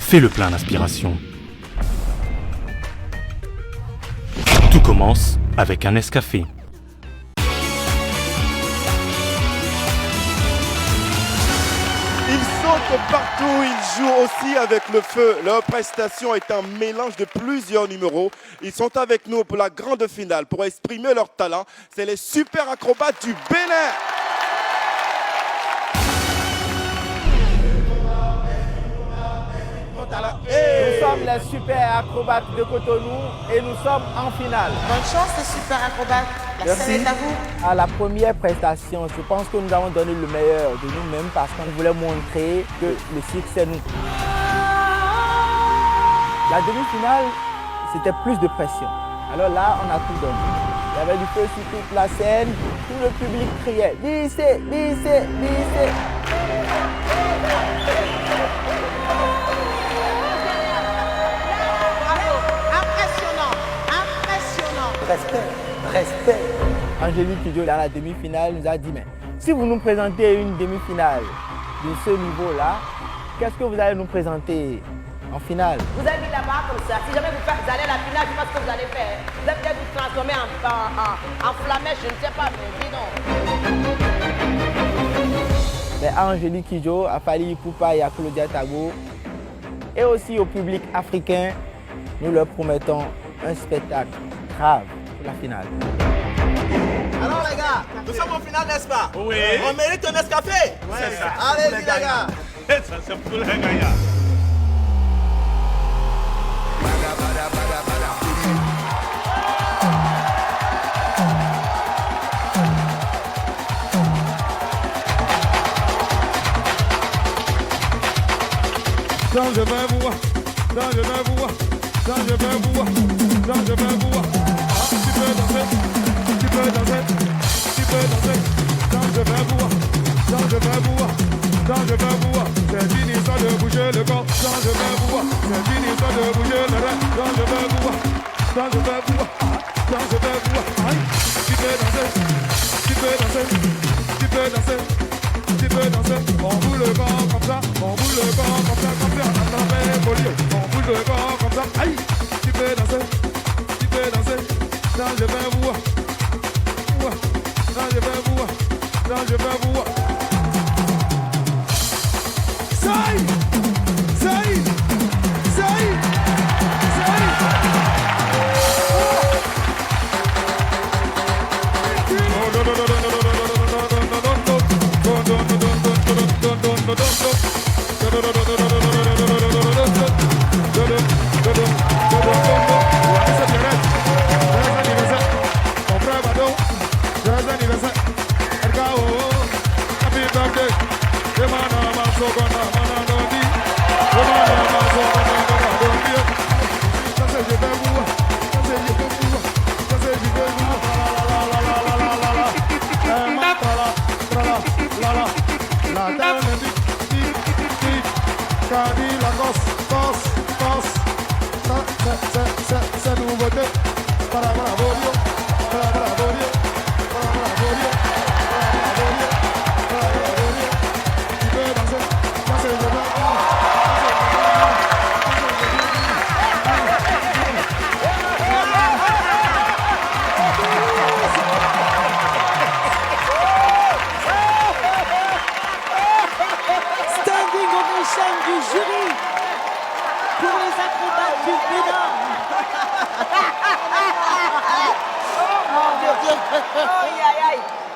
Fais le plein d'inspiration. Tout commence avec un Nescafé.
Ils sautent partout, ils jouent aussi avec le feu. Leur prestation est un mélange de plusieurs numéros. Ils sont avec nous pour la grande finale, pour exprimer leur talent. C'est les super acrobates du Bénin.
Nous sommes les super acrobates de Cotonou et nous sommes en finale.
Bonne chance, les super acrobates. La scène est à vous.
À la première prestation, je pense que nous avons donné le meilleur de nous-mêmes parce qu'on voulait montrer que le cirque, c'est nous. La demi-finale, c'était plus de pression. Alors là, on a tout donné. Il y avait du feu sur toute la scène, tout le public criait « Lycée, lycée, lycée !»
Respect.
Angélique Kidjo, dans la demi-finale, nous a dit, mais si vous nous présentez une demi-finale de ce niveau-là, qu'est-ce que vous allez nous présenter en finale?
Vous avez mis la barre comme ça. Si jamais vous allez à la finale, je ne sais pas ce que vous allez faire. Vous allez peut-être vous transformer en flamèche, je ne sais pas, mais dis non.
Mais à Angélique Kidjo, à Fally Ipupa et à Claudia Tagbo, et aussi au public africain, nous leur promettons un spectacle grave pour la finale.
Alors les gars, nous sommes en finale, n'est-ce pas?
Oui.
On mérite un Nescafé?
C'est ça.
Allez-y les gars.
Ça, c'est pour les gagnants.
Quand je vais vous voir, quand je vais vous voir, quand je vais vous voir, quand je vais vous voir. Tu peux danser, tu peux danser, tu peux danser. Quand je vais vous voir, quand je vais vous voir, quand je vais vous voir. C'est fini ça de bouger le corps. Quand je vais vous voir, c'est fini ça de bouger le rêve. Quand je vais vous voir, quand je vais vous voir, quand je vais vous voir. Aïe, tu peux danser, tu peux danser, tu peux danser. Tu peux danser, on boule le corps comme ça, on boule le corps comme ça, on boule le corps comme ça, aïe, tu peux danser, quand je vais vous voir, quand je vais vous voir, quand je vais vous voir. Saï, saï, saï, saï. Happy birthday.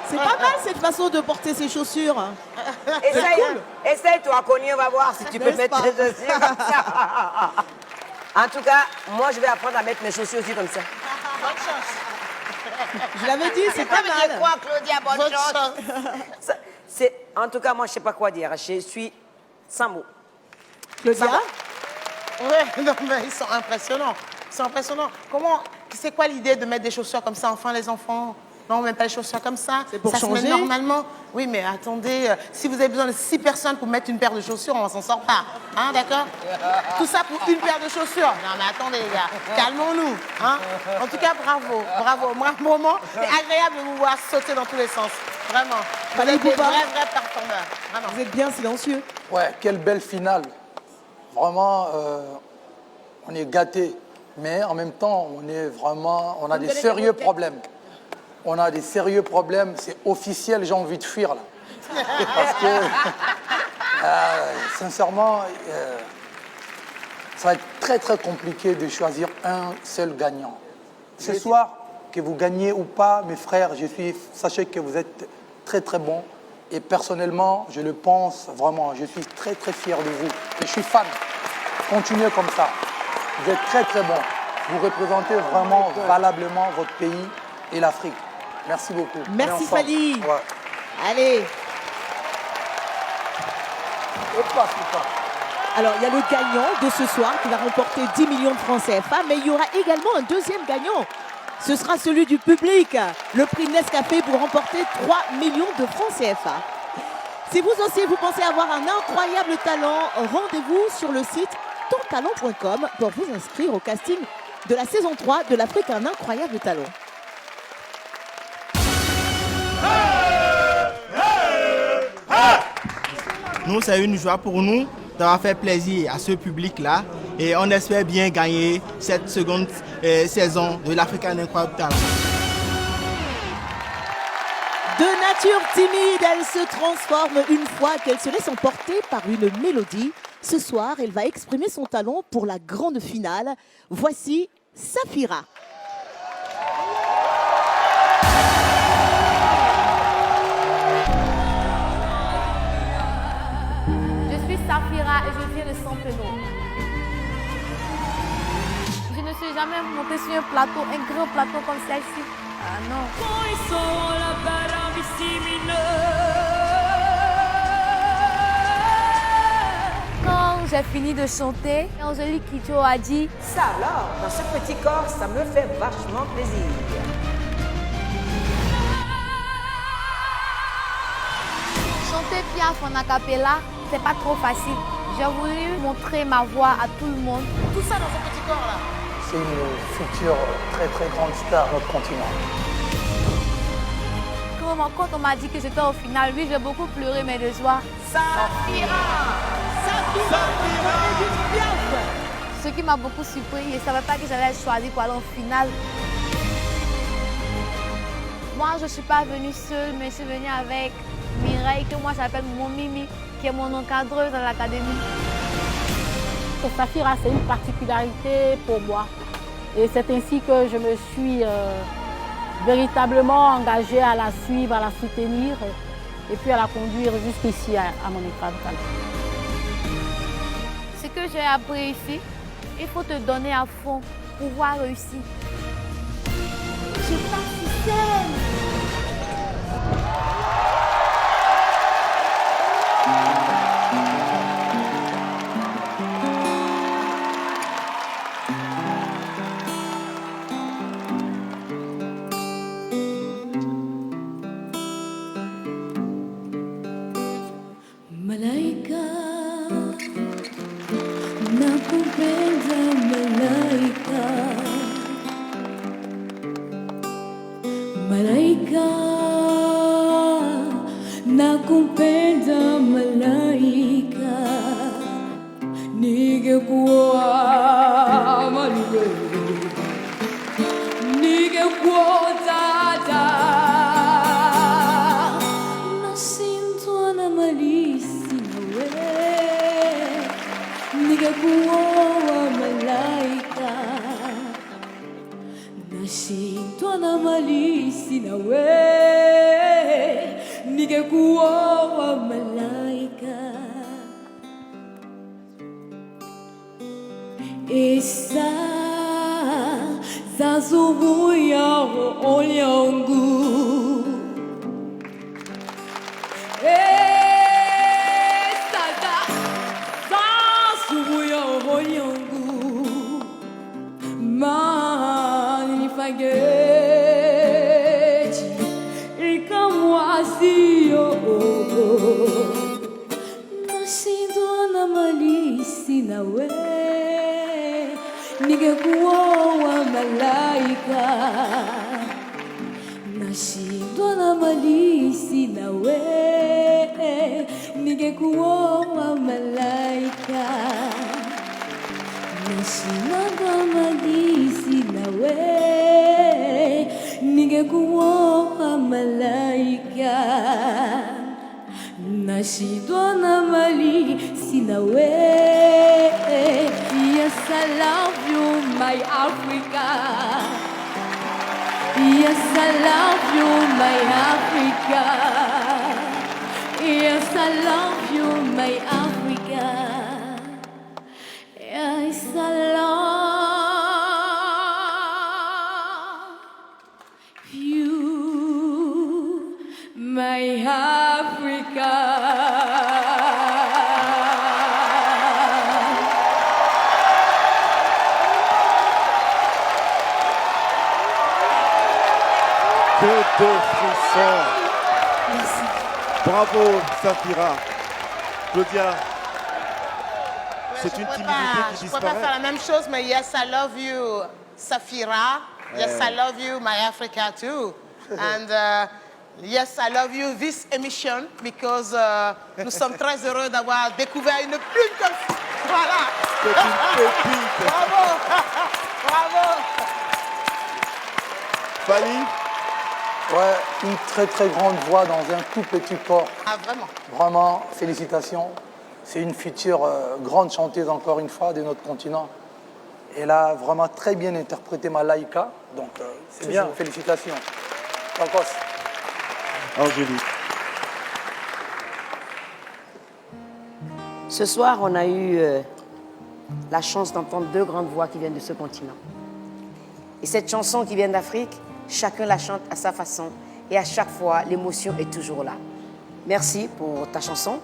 C'est pas mal cette façon de porter ses chaussures.
Essaye-toi, Connie, on va voir si tu peux mettre tes chaussures comme ça. En tout cas, moi, je vais apprendre à mettre mes chaussures aussi comme ça.
Bonne chance.
Je l'avais dit, c'est pas mal.
Quoi, Claudia, bonne chance.
En tout cas, moi, je sais pas quoi dire. Je suis sans mots.
Claudia?
Ouais, non, mais ils sont impressionnants. Ils sont impressionnants. C'est quoi l'idée de mettre des chaussures comme ça, enfin, les enfants? Non, on ne met pas les chaussures comme ça.
C'est pour
ça
changer.
se met normalement. Oui, mais attendez, si vous avez besoin de 6 personnes pour mettre une paire de chaussures, on ne s'en sort pas. Hein, d'accord? Tout ça pour une paire de chaussures. Non, mais attendez, les gars, calmons-nous. Hein? En tout cas, bravo, bravo. Moi, moment, c'est agréable de vous voir sauter dans tous les sens. Vraiment. Vous êtes des vrais performeurs. Vraiment.
Vous êtes bien silencieux.
Ouais, quelle belle finale. Vraiment, on est gâtés. Mais en même temps, on a des sérieux problèmes. On a des sérieux problèmes. C'est officiel, j'ai envie de fuir là. Parce que, sincèrement, ça va être très très compliqué de choisir un seul gagnant. Ce soir, que vous gagnez ou pas, mes frères, sachez que vous êtes très très bons. Et personnellement, je le pense vraiment, je suis très très fier de vous. Et je suis fan. Continuez comme ça. Vous êtes très très bons. Vous représentez vraiment valablement votre pays et l'Afrique. Merci beaucoup.
Merci Fally.
Ouais.
Allez. Alors, il y a le gagnant de ce soir qui va remporter 10 millions de francs CFA, mais il y aura également un deuxième gagnant. Ce sera celui du public. Le prix Nescafé pour remporter 3 millions de francs CFA. Si vous aussi, vous pensez avoir un incroyable talent, rendez-vous sur le site tontalent.com pour vous inscrire au casting de la saison 3 de l'Afrique un incroyable talent.
Nous, c'est une joie pour nous d'avoir fait plaisir à ce public-là et on espère bien gagner cette seconde saison de l'Afrique un incroyable talent.
De nature timide, elle se transforme une fois qu'elle se laisse emporter par une mélodie. Ce soir, elle va exprimer son talent pour la grande finale. Voici Safira.
Je suis Safira et je viens de Saint-Pelot. Je ne suis jamais montée sur un plateau, un grand plateau comme celle-ci. Ah non. Quand j'ai fini de chanter, Angélique Kidjo a dit «
Ça alors, dans ce petit corps, ça me fait vachement plaisir. »
Chanter Piaf en acapella, c'est pas trop facile. J'ai voulu montrer ma voix à tout le monde.
Tout ça dans ce petit corps-là.
C'est une future très très grande star de notre continent.
Quand on m'a dit que j'étais au final, oui, j'ai beaucoup pleuré mes deux joies.
Safira.
Ce qui m'a beaucoup surpris, je ne savais pas que j'allais être choisie pour aller en finale. Moi, je ne suis pas venue seule, mais je suis venue avec Mireille, que moi j'appelle mon Mimi, qui est mon encadreuse à l'académie.
Safira, c'est une particularité pour moi. Et c'est ainsi que je me suis véritablement engagée à la suivre, à la soutenir et puis à la conduire jusqu'ici à mon écran de talent.
Ce que j'ai appris ici, il faut te donner à fond pour pouvoir réussir. Je passe scène.
Malaika, nakupenda malaika. Malaika, nakupenda malaika. Ningekuwa maluwe, ningekuwa tata. Nasintwa na malisi nawe, ningekuwa malaika. Nasintwa na malisi malisi nawe ningekuwa malaika esa zazubuya olyangu esa zazubuya olyangu manifageti ikamwasio nashindwa na malisi nawe ningekuwa malaika nashindwa na malisi nawe ningekuwa malaika nashindwa malisi nawe ningekuwa malaika nashindwa na malisi nawe. Yes, I love you, my Africa. Yes, I love you, my Africa. Yes, I love you, my Africa. Yes, I love you, my Africa.
Que de frissons.
Merci.
Bravo, Safira. Claudia, c'est une timidité qui
Je ne peux pas
disparaît.
faire la même chose, mais yes, I love you, Safira. Yes, I love you, my Africa too. And yes, I love you, this emission, because nous sommes très heureux d'avoir découvert une plume. Voilà.
C'est une pépite.
Bravo. Bravo.
Fali?
Ouais, une très très grande voix dans un tout petit corps.
Ah, vraiment?
Vraiment, félicitations. C'est une future grande chanteuse, encore une fois, de notre continent. Elle a vraiment très bien interprété Malaika, donc c'est bien, félicitations. Lankos.
Angélique.
Ce soir, on a eu la chance d'entendre deux grandes voix qui viennent de ce continent. Et cette chanson qui vient d'Afrique, chacun la chante à sa façon. Et à chaque fois, l'émotion est toujours là. Merci pour ta chanson.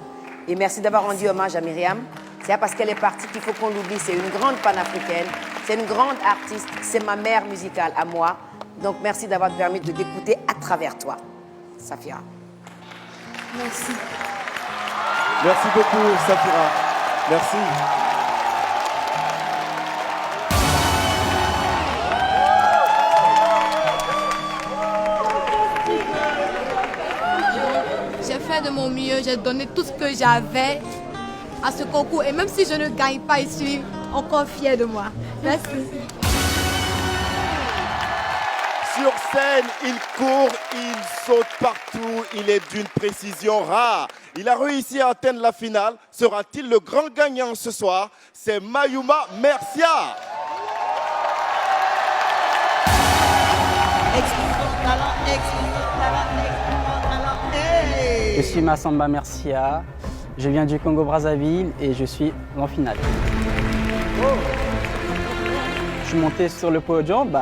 Et merci d'avoir rendu hommage à Myriam. C'est pas parce qu'elle est partie qu'il faut qu'on l'oublie. C'est une grande panafricaine. C'est une grande artiste. C'est ma mère musicale à moi. Donc merci d'avoir permis de l'écouter à travers toi. Safira.
Merci.
Merci beaucoup, Safira. Merci.
J'ai fait de mon mieux, j'ai donné tout ce que j'avais à ce concours. Et même si je ne gagne pas, je suis encore fière de moi. Merci.
Sur scène, il court, il saute partout, il est d'une précision rare. Il a réussi à atteindre la finale. Sera-t-il le grand gagnant ce soir? C'est Mayuma Mercia.
Je suis Massamba Mercia, je viens du Congo-Brazzaville et je suis en finale. Je suis monté sur le podium, y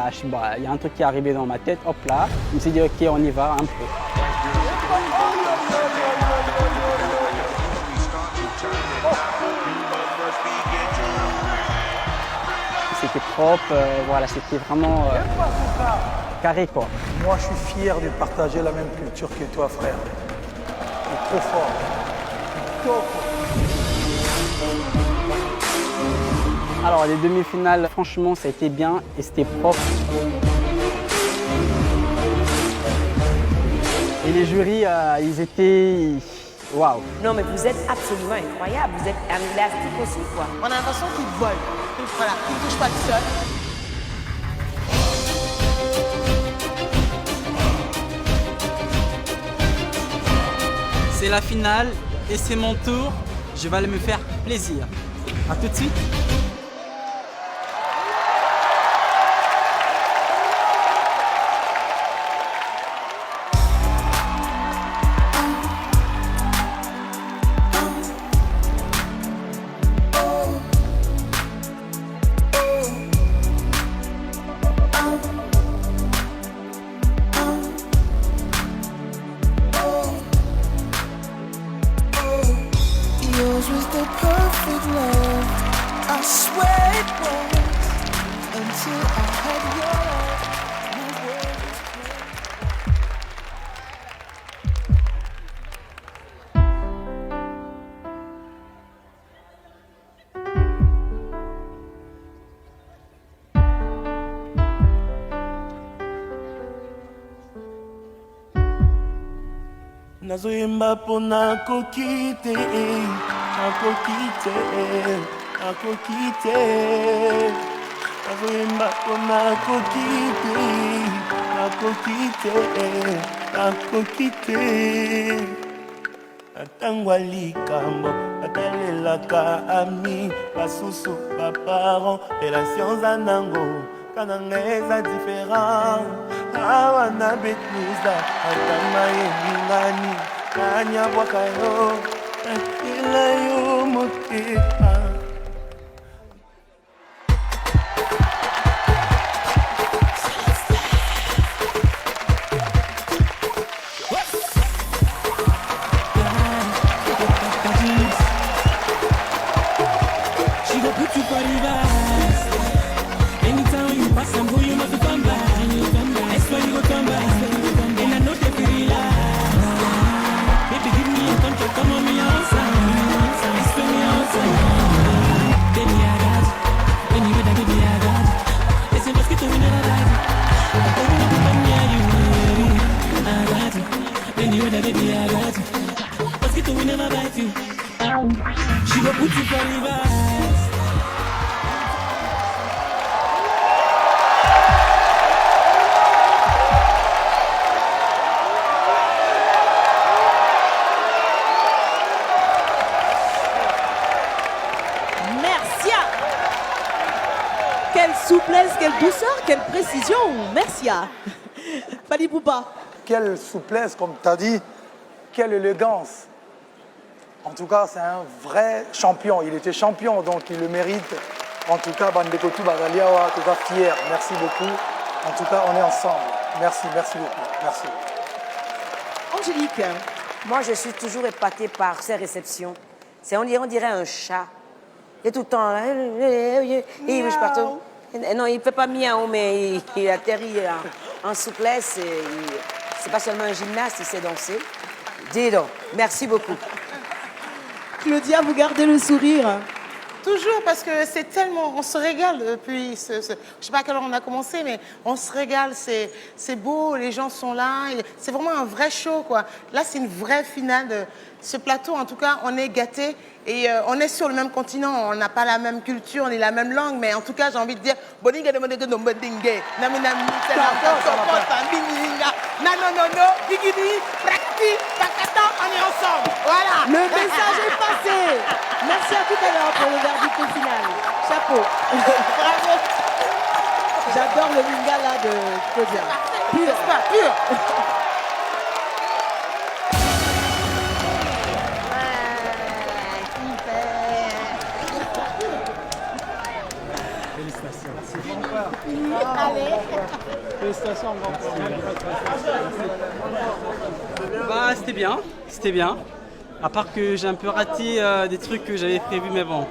a un truc qui est arrivé dans ma tête, hop là, je me suis dit ok on y va un peu. C'était propre, voilà, c'était vraiment carré quoi.
Moi, je suis fier de partager la même culture que toi, frère. C'est trop fort. Trop fort.
Alors, les demi-finales, franchement, ça a été bien et c'était propre. Et les jurys, ils étaient... Waouh.
Non, mais vous êtes absolument incroyable. Vous êtes un élastique aussi, quoi.
On a l'impression qu'il vole. Voilà, il ne touche pas le sol.
C'est la finale et c'est mon tour. Je vais aller me faire plaisir. A tout de suite.
perfect love. I swear it was until I had your love. My world was
nazoyemba mpo nakoki te, nakoki te, nakoki te. Nazoyemba mpo nakoki te, nakoki te, nakoki te. Natangwa likambo atalelaka ami basusu baparent relation za nango kananga eza différent. Awa na betluza atama yemingani kanya bwaka yo akila yo motema.
She go put you for the vibes. Anytime you pass and go, you must come back. I swear you go come back. And I know they feel relaxed. Baby, give me a control, come on me outside. I swear me outside. Baby, I got you. Anyway, that baby, I got you. It's a mosquito, we never bite you. Oh, we never come near you. I got you. Anyway, that baby, I got you. Mosquito, we never bite you. She go put you for the vibes.
Quelle souplesse, quelle douceur, quelle précision. Merci. Fally Poupa.
Quelle souplesse, comme tu as dit. Quelle élégance. En tout cas, c'est un vrai champion. Il était champion, donc il le mérite. En tout cas, Bandeko Tubagaliawa, tu vas fier. Merci beaucoup. En tout cas, on est ensemble. Merci, merci beaucoup. Merci.
Angélique.
Moi, je suis toujours épatée par ses réceptions. On dirait un chat. Il est tout le temps là. Il bouge partout. Non, il ne fait pas miaou, mais il atterrit en souplesse. C'est pas seulement un gymnaste, il sait danser. Dis donc, merci beaucoup.
Claudia, vous gardez le sourire.
Toujours, parce que c'est tellement... On se régale depuis... Je ne sais pas à quelle heure on a commencé, mais on se régale. C'est beau, les gens sont là. C'est vraiment un vrai show, quoi. Là, c'est une vraie finale de ce plateau. En tout cas, on est gâtés. Et on est sur le même continent. On n'a pas la même culture, ni la même langue. Mais en tout cas, j'ai envie de dire... On est ensemble. Voilà.
Le message est passé. Merci à tout à l'heure pour le verdict final. Chapeau.
Bravo.
J'adore le lingala de Claudia. Pur.
Pur.
Allez. Félicitations, bah, c'était bien. À part que j'ai un peu raté des trucs que j'avais prévus, mais bon.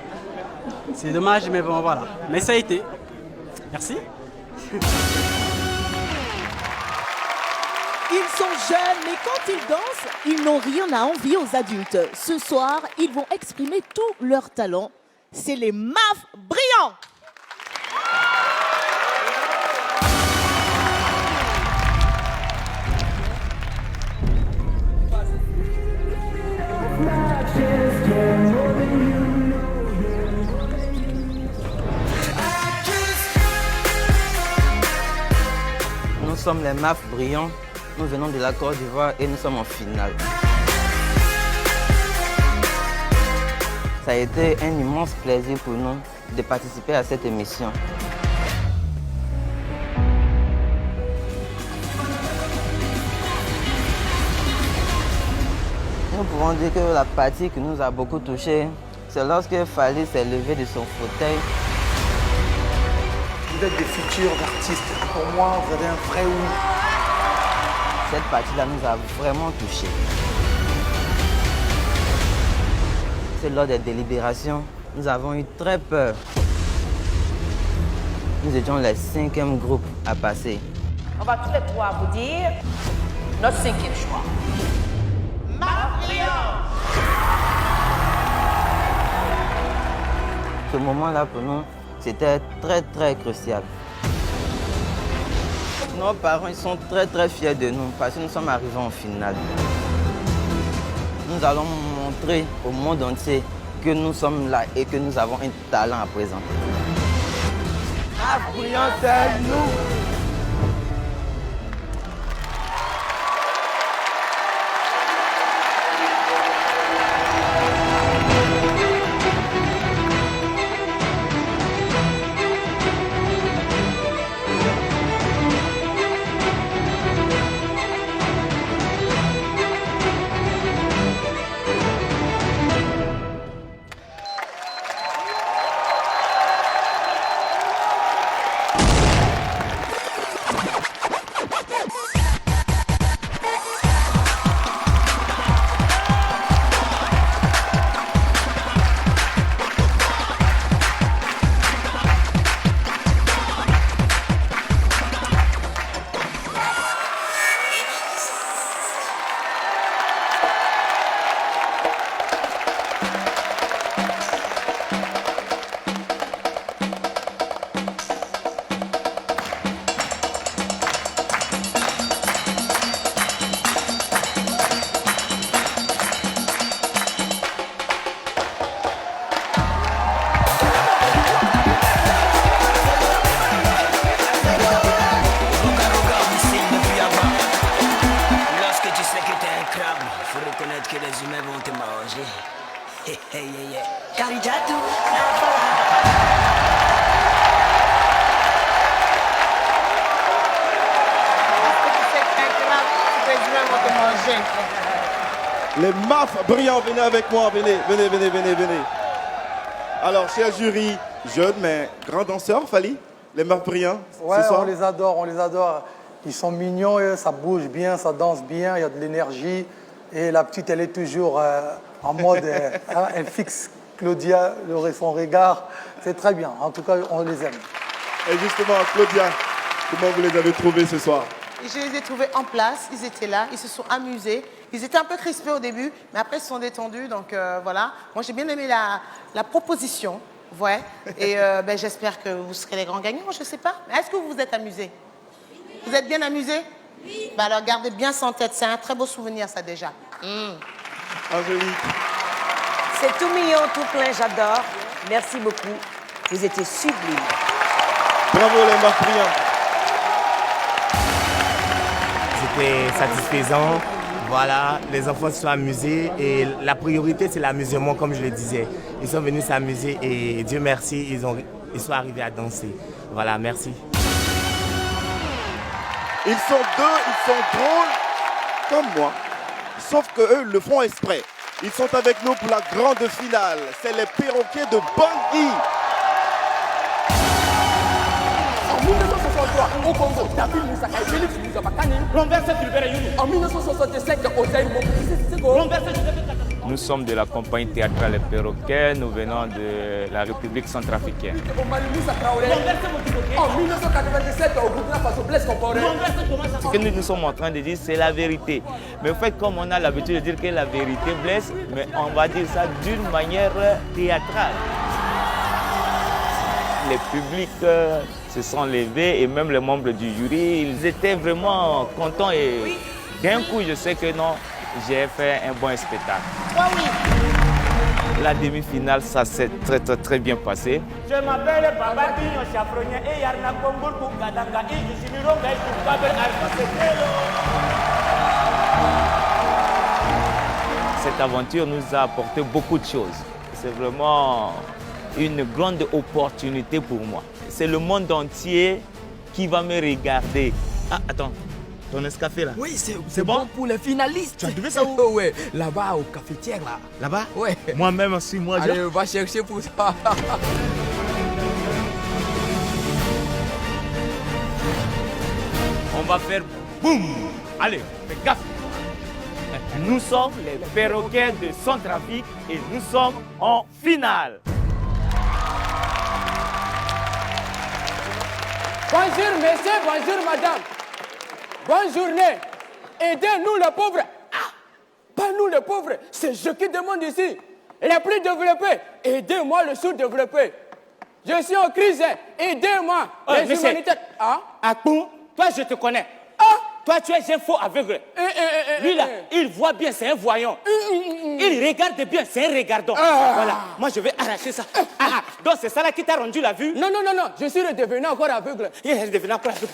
C'est dommage, mais bon, voilà. Mais ça a été. Merci.
Ils sont jeunes, mais quand ils dansent, ils n'ont rien à envier aux adultes. Ce soir, ils vont exprimer tout leur talent. C'est les MAF brillants.
Nous sommes les MAF brillants, nous venons de la Côte d'Ivoire et nous sommes en finale. Ça a été un immense plaisir pour nous de participer à cette émission. Nous pouvons dire que la partie qui nous a beaucoup touchés, c'est lorsque Fally s'est levé de son fauteuil.
Vous êtes des futurs artistes. Pour moi, vous avez un vrai oui.
Cette partie-là nous a vraiment touchés. C'est lors des délibérations Nous avons eu très peur. Nous étions le 5e groupe à passer.
On va tous les trois vous dire notre 5e choix. Marc Briand.
Ce moment-là, pour nous, c'était très crucial. Nos parents ils sont très fiers de nous parce que nous sommes arrivés en finale. Nous allons montrer au monde entier que nous sommes là et que nous avons un talent à présenter.
Marc Briand, c'est nous.
Les Marc Briand, venez avec moi, venez. Alors, cher jury, jeune mais grand danseur, Fally, les Marc Briand,
Ouais,
ce soir.
on les adore. Ils sont mignons, ça bouge bien, ça danse bien, il y a de l'énergie. Et la petite, elle est toujours en mode, elle fixe Claudia, son regard. C'est très bien, en tout cas, on les aime.
Et justement, Claudia, comment vous les avez trouvés ce soir?
Je les ai trouvés en place, ils étaient là, ils se sont amusés. Ils étaient un peu crispés au début, mais après ils se sont détendus, donc voilà. Moi j'ai bien aimé la proposition, ouais. Et j'espère que vous serez les grands gagnants, je ne sais pas. Est-ce que vous vous êtes amusés? Vous êtes bien amusés? Oui. Bah alors gardez bien ça en tête, c'est un très beau souvenir ça déjà.
Angélique.
C'est tout mignon, tout plein, j'adore. Merci beaucoup, vous étiez sublimes.
Bravo les Marc Briand.
C'était satisfaisant. Voilà, les enfants se sont amusés et la priorité c'est l'amusement comme je le disais. Ils sont venus s'amuser et Dieu merci, ils sont arrivés à danser. Voilà, merci.
Ils sont deux, ils sont drôles comme moi. Sauf qu'eux le font exprès. Ils sont avec nous pour la grande finale. C'est les perroquets de Bangui.
En 1963, au Congo, David Moussaka et Félix Mouzabakani renversent Gilbert Youni. En 1965, Ozaï
Nous sommes de la compagnie théâtrale Les Perroquets. Nous venons de la République centrafricaine.
En 1997, au Burkina Faso, Blaise Compaoré.
Ce que nous sommes en train de dire, c'est la vérité. Mais en fait, comme on a l'habitude de dire que la vérité blesse, mais on va dire ça d'une manière théâtrale. Les publics se sont levés et même les membres du jury, ils étaient vraiment contents et d'un coup, je sais que non, j'ai fait un bon spectacle. La demi-finale, ça s'est très bien passé.
Je m'appelle Baba Digno Chafronien et Yarna Kongour pour Kadanga et je suis Mironga et pour Kabel Alpha.
Cette aventure nous a apporté beaucoup de choses. C'est vraiment une grande opportunité pour moi. C'est le monde entier qui va me regarder. Ah, attends, ton escafé là?
Oui, c'est bon pour les finalistes.
Tu as trouvé ça où?
Ouais, là-bas au cafetière là.
Là-bas?
Ouais.
Moi-même, suis-moi.
Allez, va chercher pour ça.
On va faire boum. Allez, fais gaffe. Nous sommes les perroquets de Centrafrique et nous sommes en finale.
Bonjour monsieur, bonjour madame. Bonne journée. Aidez-nous les pauvres. Ah, pas nous les pauvres, c'est je qui demande ici. Les plus développés, aidez-moi le sous-développé. Je suis en crise, aidez-moi. Les humanitaires.
Ah bon, toi je te connais. Toi tu es un faux aveugle. Lui là, il voit bien, c'est un voyant. Il regarde bien, c'est un regardant. Voilà, moi je vais arracher ça. Donc c'est ça là qui t'a rendu la vue?
Non, je suis redevenu encore aveugle.
Il est redevenu encore aveugle.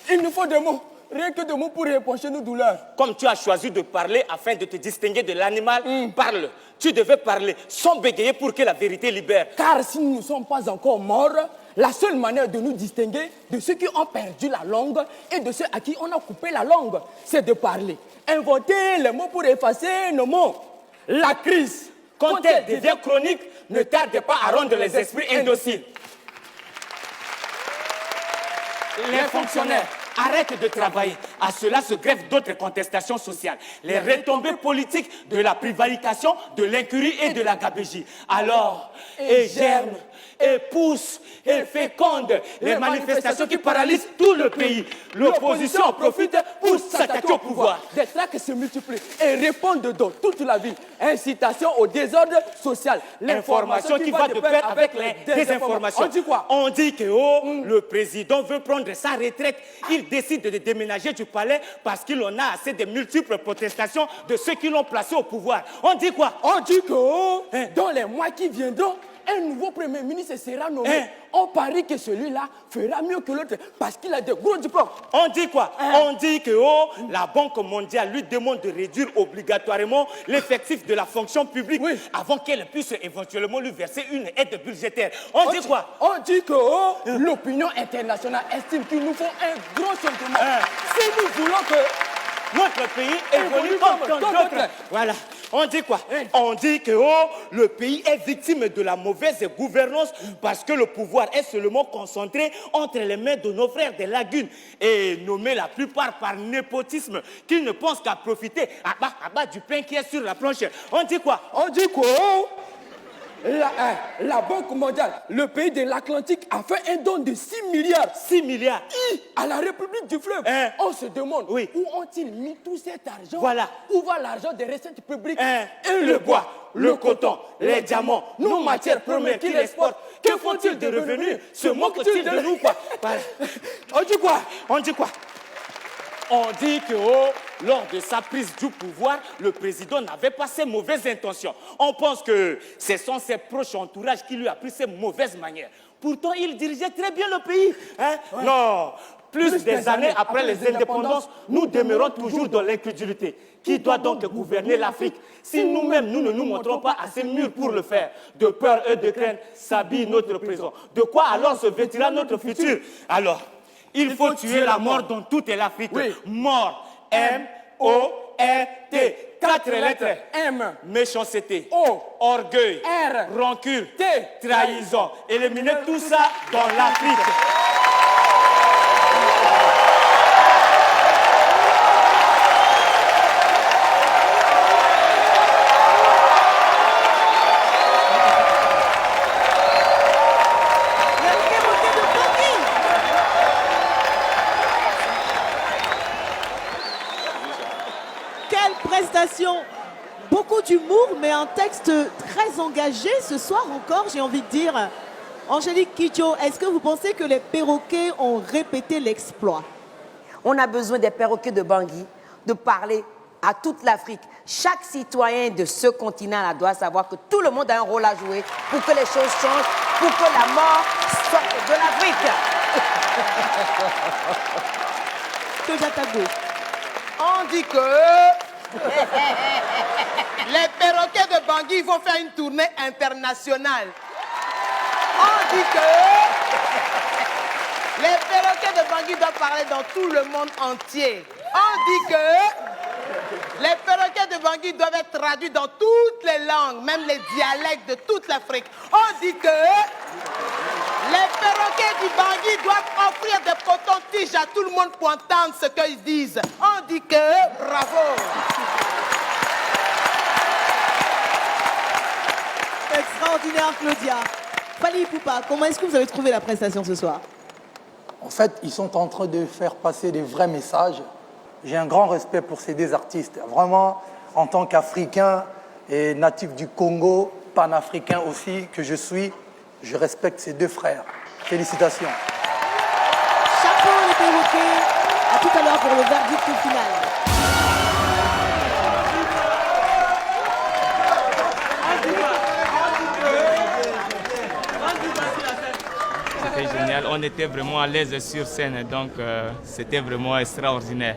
Il nous faut des mots. Rien que des mots pour épancher nos douleurs.
Comme tu as choisi de parler afin de te distinguer de l'animal, parle. Tu devais parler sans bégayer pour que la vérité libère.
Car si nous ne sommes pas encore morts, la seule manière de nous distinguer de ceux qui ont perdu la langue et de ceux à qui on a coupé la langue, c'est de parler. Inventer les mots pour effacer nos mots. La crise,
quand elle devient chronique, ne tarde pas à rendre les esprits indociles. Les fonctionnaires arrêtent de travailler. À cela se greffent d'autres contestations sociales. Les retombées politiques de la prévarication, de l'incurie et de la gabegie. Alors, et germe, et pousse, et féconde les manifestations qui paralysent tout le pays. L'opposition en profite pour s'attaquer au pouvoir.
Des traques se multiplient et répondent dans toute la ville. Incitation au désordre social.
L'information qui va de pair avec les désinformations.
On dit quoi?
On dit que le président veut prendre sa retraite. Il décide de déménager du palais parce qu'il en a assez de multiples protestations de ceux qui l'ont placé au pouvoir. On dit quoi?
On dit que dans les mois qui viendront, un nouveau Premier ministre sera nommé. On parie que celui-là fera mieux que l'autre parce qu'il a de gros diplômes.
On dit quoi? On dit que la Banque mondiale lui demande de réduire obligatoirement l'effectif de la fonction publique avant qu'elle puisse éventuellement lui verser une aide budgétaire. On dit quoi?
On dit que l'opinion internationale estime qu'il nous faut un gros sentiment. Si nous voulons que
notre pays évolue comme d'autres. Voilà. On dit quoi? On dit que le pays est victime de la mauvaise gouvernance parce que le pouvoir est seulement concentré entre les mains de nos frères des lagunes et nommé la plupart par népotisme, qui ne pensent qu'à profiter à bas du pain qui est sur la planche. On dit quoi?
On dit quoi? La Banque mondiale, le pays de l'Atlantique, a fait un don de 6 milliards.
6 milliards
à la République du Fleuve. On se demande où ont-ils mis tout cet argent?
Voilà.
Où va l'argent des recettes publiques?
Et le bois, le coton, les diamants, nos matières premières qu'ils exportent. Que font-ils de revenus? Se moquent-ils de nous, quoi? Voilà.
On dit quoi?
On dit quoi? On dit que lors de sa prise du pouvoir, le président n'avait pas ses mauvaises intentions. On pense que ce sont ses proches entourages qui lui ont pris ses mauvaises manières. Pourtant, il dirigeait très bien le pays. Non, plus des années après les indépendances, nous demeurons toujours dans l'incrédulité. Qui doit donc gouverner l'Afrique si nous-mêmes, nous ne nous montrons pas assez mûrs pour le faire? De peur et de crainte s'habille notre présent. De quoi alors se vêtira notre futur? Alors, il faut tuer la mort dans toute l'Afrique. Mort. M-O-R-T. 4 lettres.
M.
Méchanceté.
O.
Orgueil.
R.
Rancune.
T.
Trahison. Éliminer tout ça dans l'Afrique.
Beaucoup d'humour, mais un texte très engagé ce soir encore, j'ai envie de dire. Angélique Kidjo, est-ce que vous pensez que les perroquets ont répété l'exploit?
On a besoin des perroquets de Bangui, de parler à toute l'Afrique. Chaque citoyen de ce continent-là doit savoir que tout le monde a un rôle à jouer pour que les choses changent, pour que la mort sorte de l'Afrique.
Que j'attaque.
On dit que les perroquets de Bangui vont faire une tournée internationale. On dit que les perroquets de Bangui doivent parler dans tout le monde entier. On dit que les perroquets de Bangui doivent être traduits dans toutes les langues, même les dialectes de toute l'Afrique. On dit que les perroquets du Bangui doivent offrir des cotons-tiges à tout le monde pour entendre ce qu'ils disent. On dit que bravo.
Extraordinaire, Claudia. Fally Ipupa, comment est-ce que vous avez trouvé la prestation ce soir?
En fait, ils sont en train de faire passer des vrais messages. J'ai un grand respect pour ces deux artistes. Vraiment, en tant qu'Africain et natif du Congo, panafricain aussi que je suis, je respecte ces deux frères. Félicitations.
Chapeau les perroquets. À tout à l'heure pour le verdict final.
C'était génial, on était vraiment à l'aise sur scène, donc c'était vraiment extraordinaire.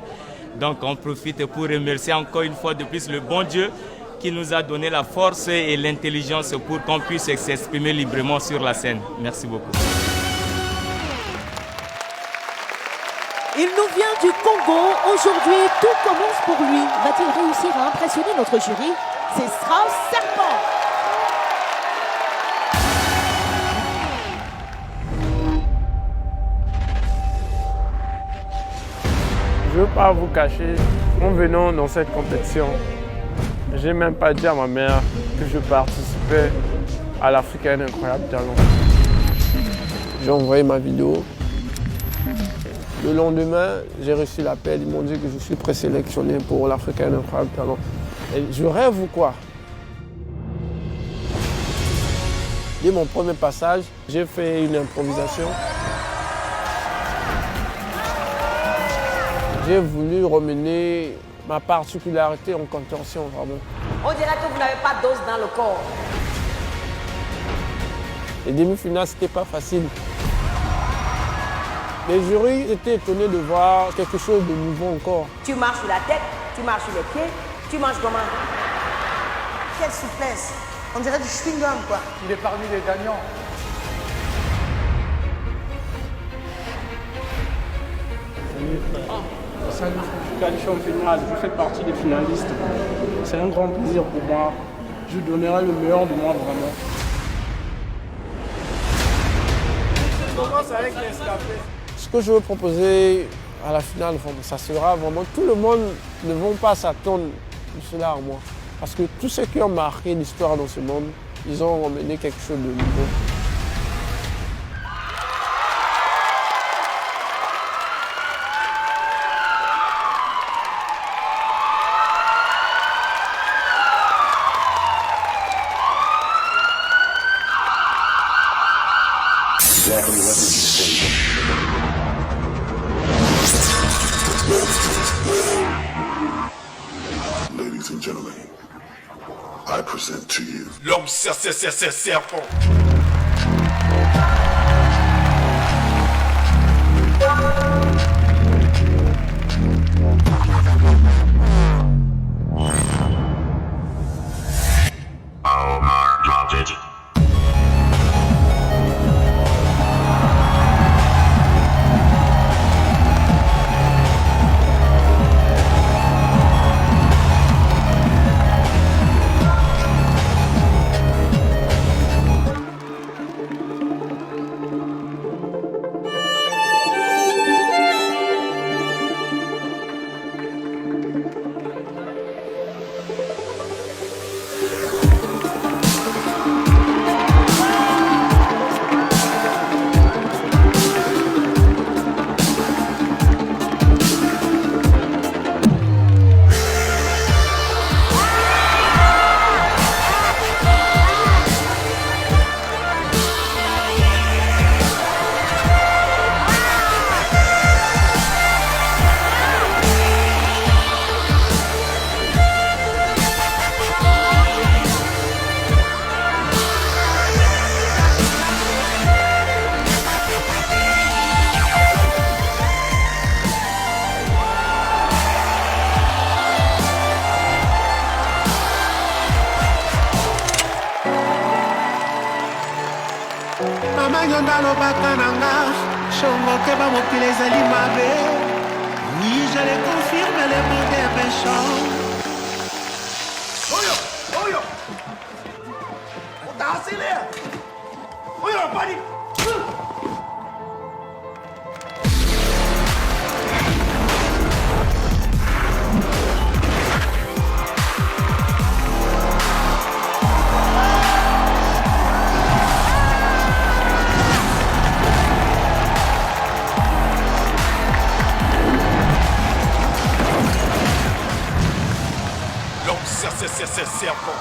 Donc on profite pour remercier encore une fois de plus le bon Dieu qui nous a donné la force et l'intelligence pour qu'on puisse s'exprimer librement sur la scène. Merci beaucoup.
Il nous vient du Congo. Aujourd'hui, tout commence pour lui. Va-t-il réussir à impressionner notre jury? C'est Strauss Serpent.
Je ne veux pas vous cacher, en venant dans cette compétition, je n'ai même pas dit à ma mère que je participais à l'Africaine Incroyable Talent. J'ai envoyé ma vidéo. Le lendemain, j'ai reçu l'appel, ils m'ont dit que je suis présélectionné pour l'Africaine Incroyable Talent. Et je rêve ou quoi? Dès mon premier passage, j'ai fait une improvisation. J'ai voulu remener ma particularité en contorsion, vraiment.
On dirait que vous n'avez pas d'os dans le corps.
Les demi-finales, c'était pas facile. Les jurys étaient étonnés de voir quelque chose de nouveau encore.
Tu marches sur la tête, tu marches sur les pieds, tu manges comment? Quelle souplesse! On dirait du chewing-gum, quoi.
Il est parmi les gagnants.
Salut, je suis qualifié en finale, je fais partie des finalistes. C'est un grand plaisir pour moi. Je donnerai le meilleur de moi, vraiment. Ce que je veux proposer à la finale, ça sera vraiment... Tout le monde ne va pas s'attendre de cela à moi. Parce que tous ceux qui ont marqué l'histoire dans ce monde, ils ont emmené quelque chose de nouveau.
Exactly what did you say? Ladies and gentlemen, I present to you l'homme serpent. Omar David.
Nyonda lobaka nanga Shongo keba mokili ezali mabe. Oui, je les confirme, les mots des méchants.
Oyo, oyo. Utasile. Oyo, bali.
c'est ce serpent.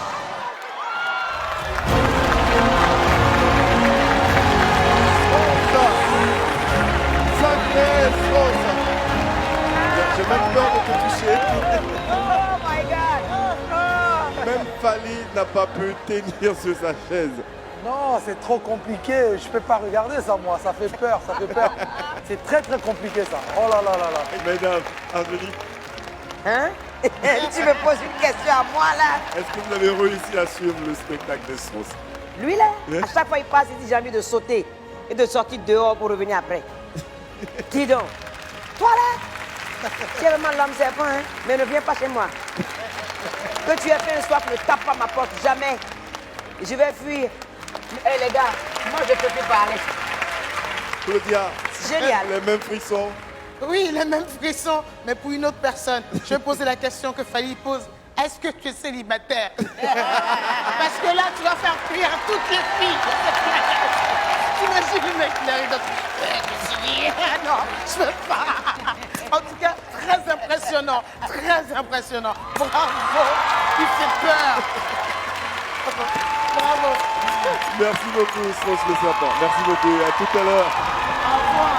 J'ai même peur de te toucher.
Oh my God!
Même Fali n'a pas pu tenir sur sa chaise.
Non, c'est trop compliqué. Je peux pas regarder ça, moi. Ça fait peur, ça fait peur. C'est très, très compliqué, ça. Oh là là là là.
Mesdames, Angélique.
Hein? Tu me poses une question à moi, là?
Est-ce que vous avez réussi à suivre le spectacle de sauce?
Lui, là,
Hein?
à chaque fois il passe, il dit j'ai envie de sauter et de sortir dehors pour revenir après. Dis donc, toi là, tu es vraiment l'homme serpent, hein? Mais ne viens pas chez moi. Que tu aies fait un soif, ne tape pas ma porte, jamais. Je vais fuir. Hé les gars, moi je peux plus parler.
Claudia,
Génial.
les mêmes frissons.
Oui, les mêmes frissons, mais pour une autre personne. Je vais poser la question que Fali pose. Est-ce que tu es célibataire? Parce que là, tu vas faire fuir toutes les filles. T'imagines le mec qui arrive dans je me suis dit, non, je peux pas. En tout cas, très impressionnant. Très impressionnant. Bravo. Il fait peur. Bravo.
Merci beaucoup, Sauce le serpent. Merci beaucoup et à tout à l'heure.
Au revoir.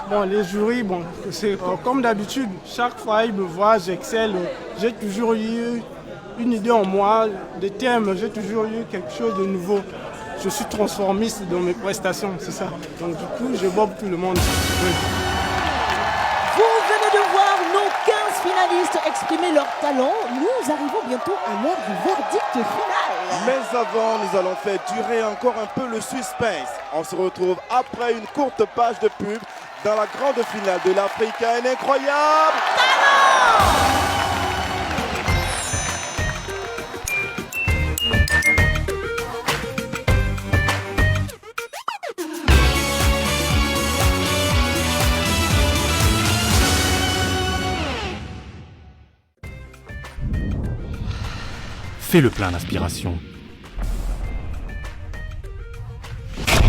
Bon, les jurys, bon, c'est comme d'habitude, chaque fois ils me voient, j'excelle. J'ai toujours eu une idée en moi, des thèmes, j'ai toujours eu quelque chose de nouveau. Je suis transformiste dans mes prestations, c'est ça. Donc du coup, je bobe tout le monde. Oui.
Vous venez de voir nos 15 finalistes exprimer leur talent. Nous arrivons bientôt à l'heure du verdict final.
Mais avant, nous allons faire durer encore un peu le suspense. On se retrouve après une courte page de pub dans la grande finale de l'Africaine Incroyable Talent.
Fais le plein d'inspiration.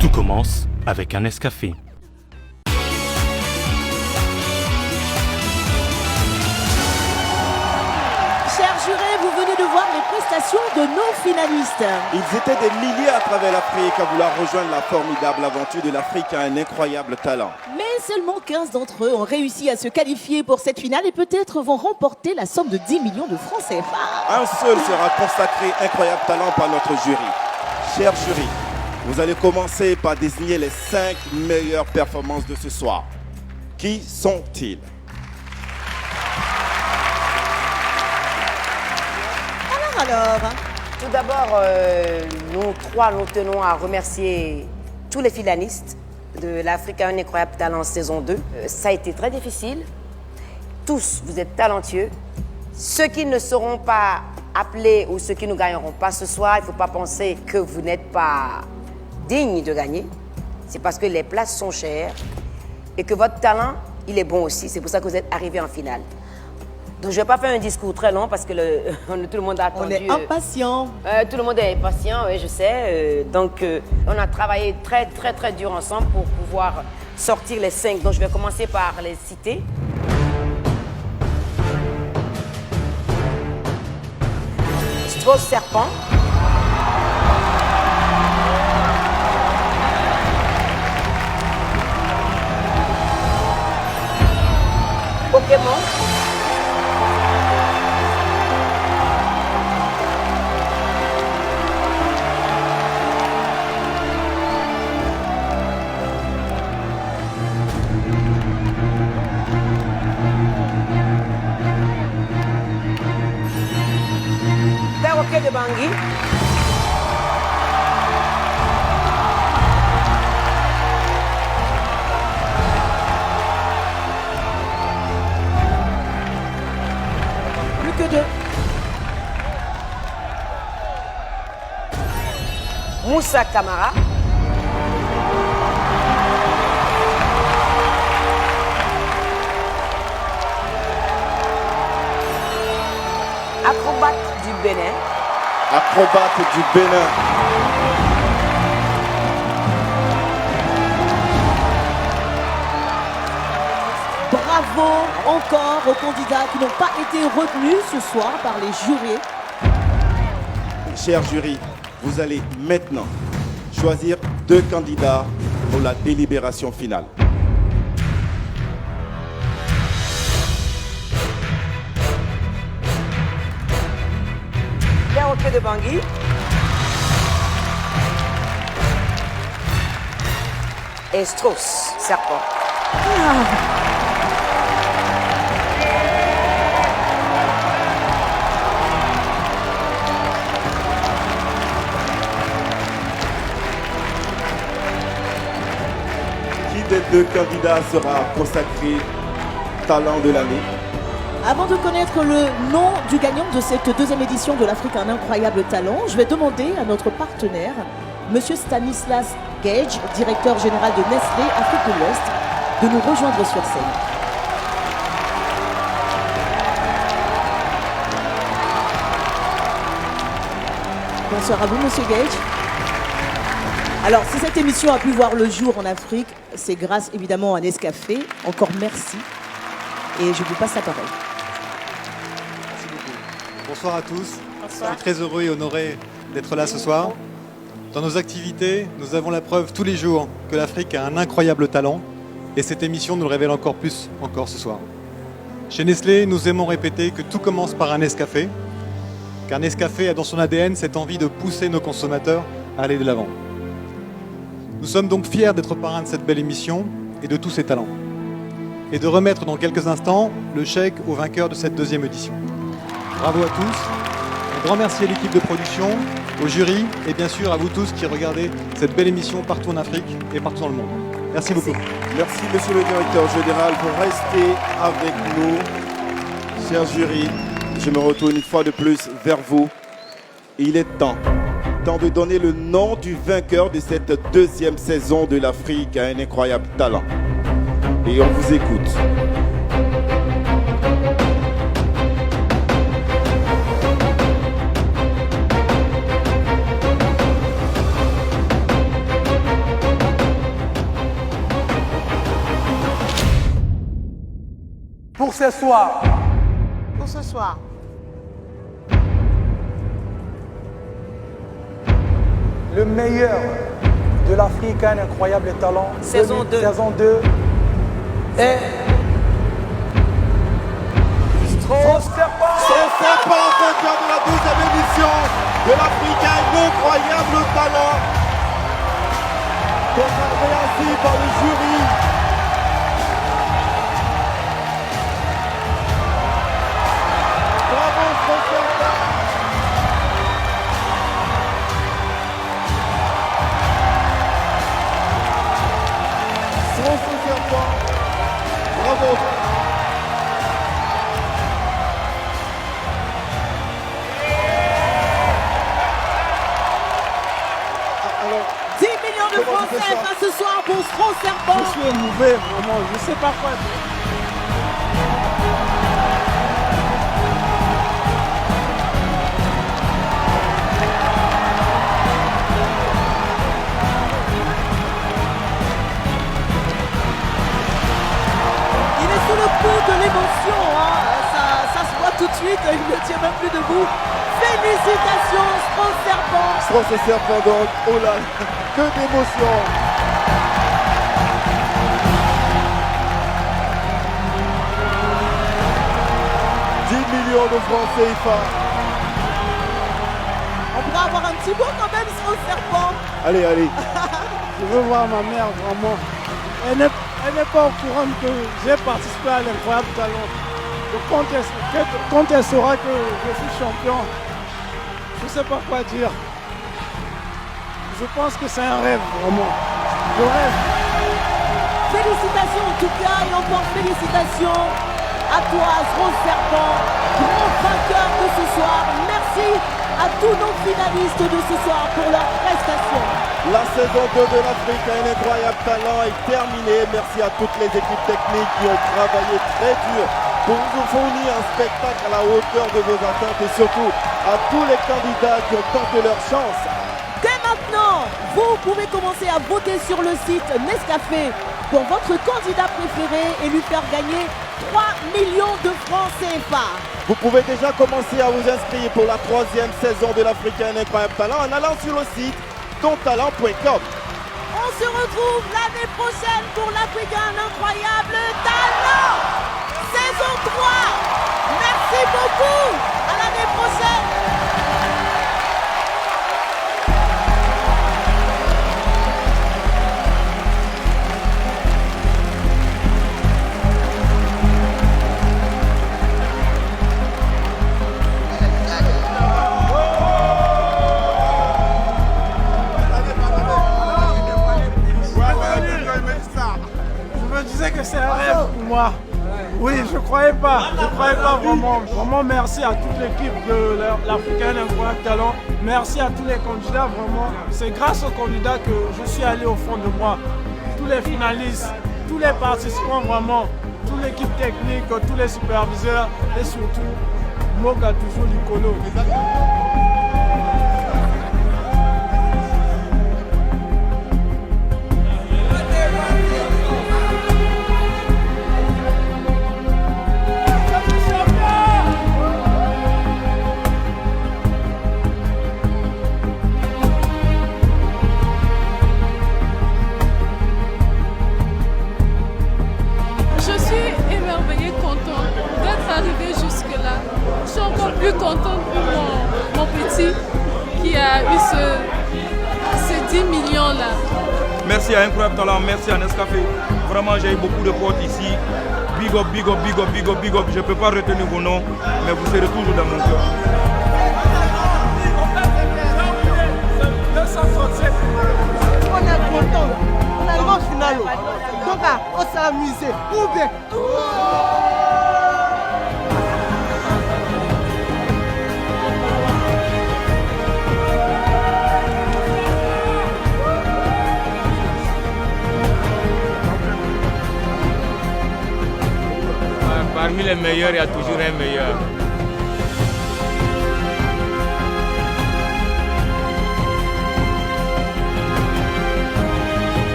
Tout commence avec un Nescafé.
Chers jurés, vous venez de voir les prestations de nos finalistes.
Ils étaient des milliers à travers l'Afrique à vouloir rejoindre la formidable aventure de l'Afrique à un incroyable talent.
Mais seulement 15 d'entre eux ont réussi à se qualifier pour cette finale et peut-être vont remporter la somme de 10 millions de francs CFA.
Un seul sera consacré incroyable talent par notre jury. Cher jury, vous allez commencer par désigner les 5 meilleures performances de ce soir. Qui sont-ils?
Alors
Tout d'abord, nous trois, nous tenons à remercier tous les finalistes de l'Afrique a un incroyable talent saison 2. Ça a été très difficile. Tous, vous êtes talentueux. Ceux qui ne seront pas appelés ou ceux qui ne gagneront pas ce soir, il ne faut pas penser que vous n'êtes pas dignes de gagner. C'est parce que les places sont chères et que votre talent, il est bon aussi. C'est pour ça que vous êtes arrivés en finale. Donc je ne vais pas faire un discours très long parce que tout le monde a attendu.
On est impatient.
Tout le monde est impatient, oui, je sais. Donc on a travaillé très, très, très dur ensemble pour pouvoir sortir les 5. Donc je vais commencer par les citer. Strauss Serpent. Pokémon. Perroquet de Bangui.
Plus que 2.
Moussa Camara. Bénin.
Acrobate du Bénin.
Bravo encore aux candidats qui n'ont pas été retenus ce soir par les jurés.
Cher jury, vous allez maintenant choisir 2 candidats pour la délibération finale.
Perroquet de Bangui. Et Strauss, serpent.
Qui des 2 candidats sera consacré talent de l'année?
Avant de connaître le nom du gagnant de cette 2e édition de l'Afrique un incroyable talent, je vais demander à notre partenaire, Monsieur Stanislas Gage, directeur général de Nestlé Afrique de l'Ouest, de nous rejoindre sur scène. Bonsoir à vous, Monsieur Gage. Alors, si cette émission a pu voir le jour en Afrique, c'est grâce évidemment à Nescafé. Encore merci. Et je vous passe la parole.
Bonsoir à tous. Je suis très heureux et honoré d'être là ce soir. Dans nos activités, nous avons la preuve tous les jours que l'Afrique a un incroyable talent et cette émission nous le révèle encore plus ce soir. Chez Nestlé, nous aimons répéter que tout commence par un Nescafé, car Nescafé a dans son ADN cette envie de pousser nos consommateurs à aller de l'avant. Nous sommes donc fiers d'être parrains de cette belle émission et de tous ces talents, et de remettre dans quelques instants le chèque aux vainqueurs de cette 2e édition. Bravo à tous, un grand merci à l'équipe de production, au jury et bien sûr à vous tous qui regardez cette belle émission partout en Afrique et partout dans le monde. Merci beaucoup.
Merci monsieur le directeur général pour rester avec nous. Cher jury, je me retourne une fois de plus vers vous. Il est temps de donner le nom du vainqueur de cette 2e saison de l'Afrique à un incroyable talent. Et on vous écoute.
Pour ce soir.
Pour ce soir.
Le meilleur de l'Afrique, un incroyable talent.
Saison 2.
Saison 2. Et...
Strauss Serpent, vainqueur de la 12e édition de l'Afrique, un incroyable talent. Conservé ainsi par le jury. Bravo Strauss Serpent. Strauss Serpent. Bravo.
Alors, 10 millions de francs CFA ce soir pour Strauss Serpent.
Je suis émouvé, vraiment, je ne sais pas quoi dire.
Il est sous le coup de l'émotion, hein. Ça se voit tout de suite, il ne tient même plus debout. Félicitations, Strauss Serpent.
Strauss Serpent donc, oh là, que d'émotion. Millions de francs CFA.
On pourra avoir un petit mot quand même, Strauss Serpent.
Allez, allez.
Je veux voir ma mère vraiment. Elle n'est pas au courant que j'ai participé à l'incroyable talent. Donc quand elle saura que je suis champion, je ne sais pas quoi dire. Je pense que c'est un rêve, vraiment. Je rêve.
Félicitations en tout cas et encore félicitations à toi, Strauss Serpent, grand vainqueur de ce soir. Merci à tous nos finalistes de ce soir pour leur prestation.
La saison 2 de l'Afrique a un incroyable talent est terminée. Merci à toutes les équipes techniques qui ont travaillé très dur pour vous fournir un spectacle à la hauteur de vos attentes et surtout à tous les candidats qui ont tenté leur chance.
Dès maintenant, vous pouvez commencer à voter sur le site Nescafé pour votre candidat préféré et lui faire gagner 3 millions de francs CFA.
Vous pouvez déjà commencer à vous inscrire pour la 3e saison de l'Africaine Incroyable Talent en allant sur le site tontalent.com.
On se retrouve l'année prochaine pour l'Africaine Incroyable Talent, saison 3. Merci beaucoup. À l'année prochaine.
Je me disais que c'est un rêve pour moi. Oui, je croyais pas vraiment. Vraiment merci à toute l'équipe de l'Africaine Incroyable Talent. Merci à tous les candidats, vraiment. C'est grâce aux candidats que je suis allé au fond de moi. Tous les finalistes, tous les participants, vraiment. Toute l'équipe technique, tous les superviseurs et surtout, Moga toujours Nicolo.
Plus contente pour mon petit qui a eu ces 10 millions là.
Merci à Incroyable Talent, merci à Nescafé. Vraiment j'ai eu beaucoup de potes ici. Big up, big up, big up, big up, big up. Je ne peux pas retenir vos noms, mais vous serez toujours dans mon cœur.
On est content, on arrive en finale. Donc on s'est amusé. Ou bien.
Parmi les meilleurs, il y a toujours un meilleur.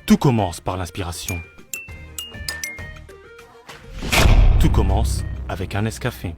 Tout commence par l'inspiration. Tout commence avec un Nescafé.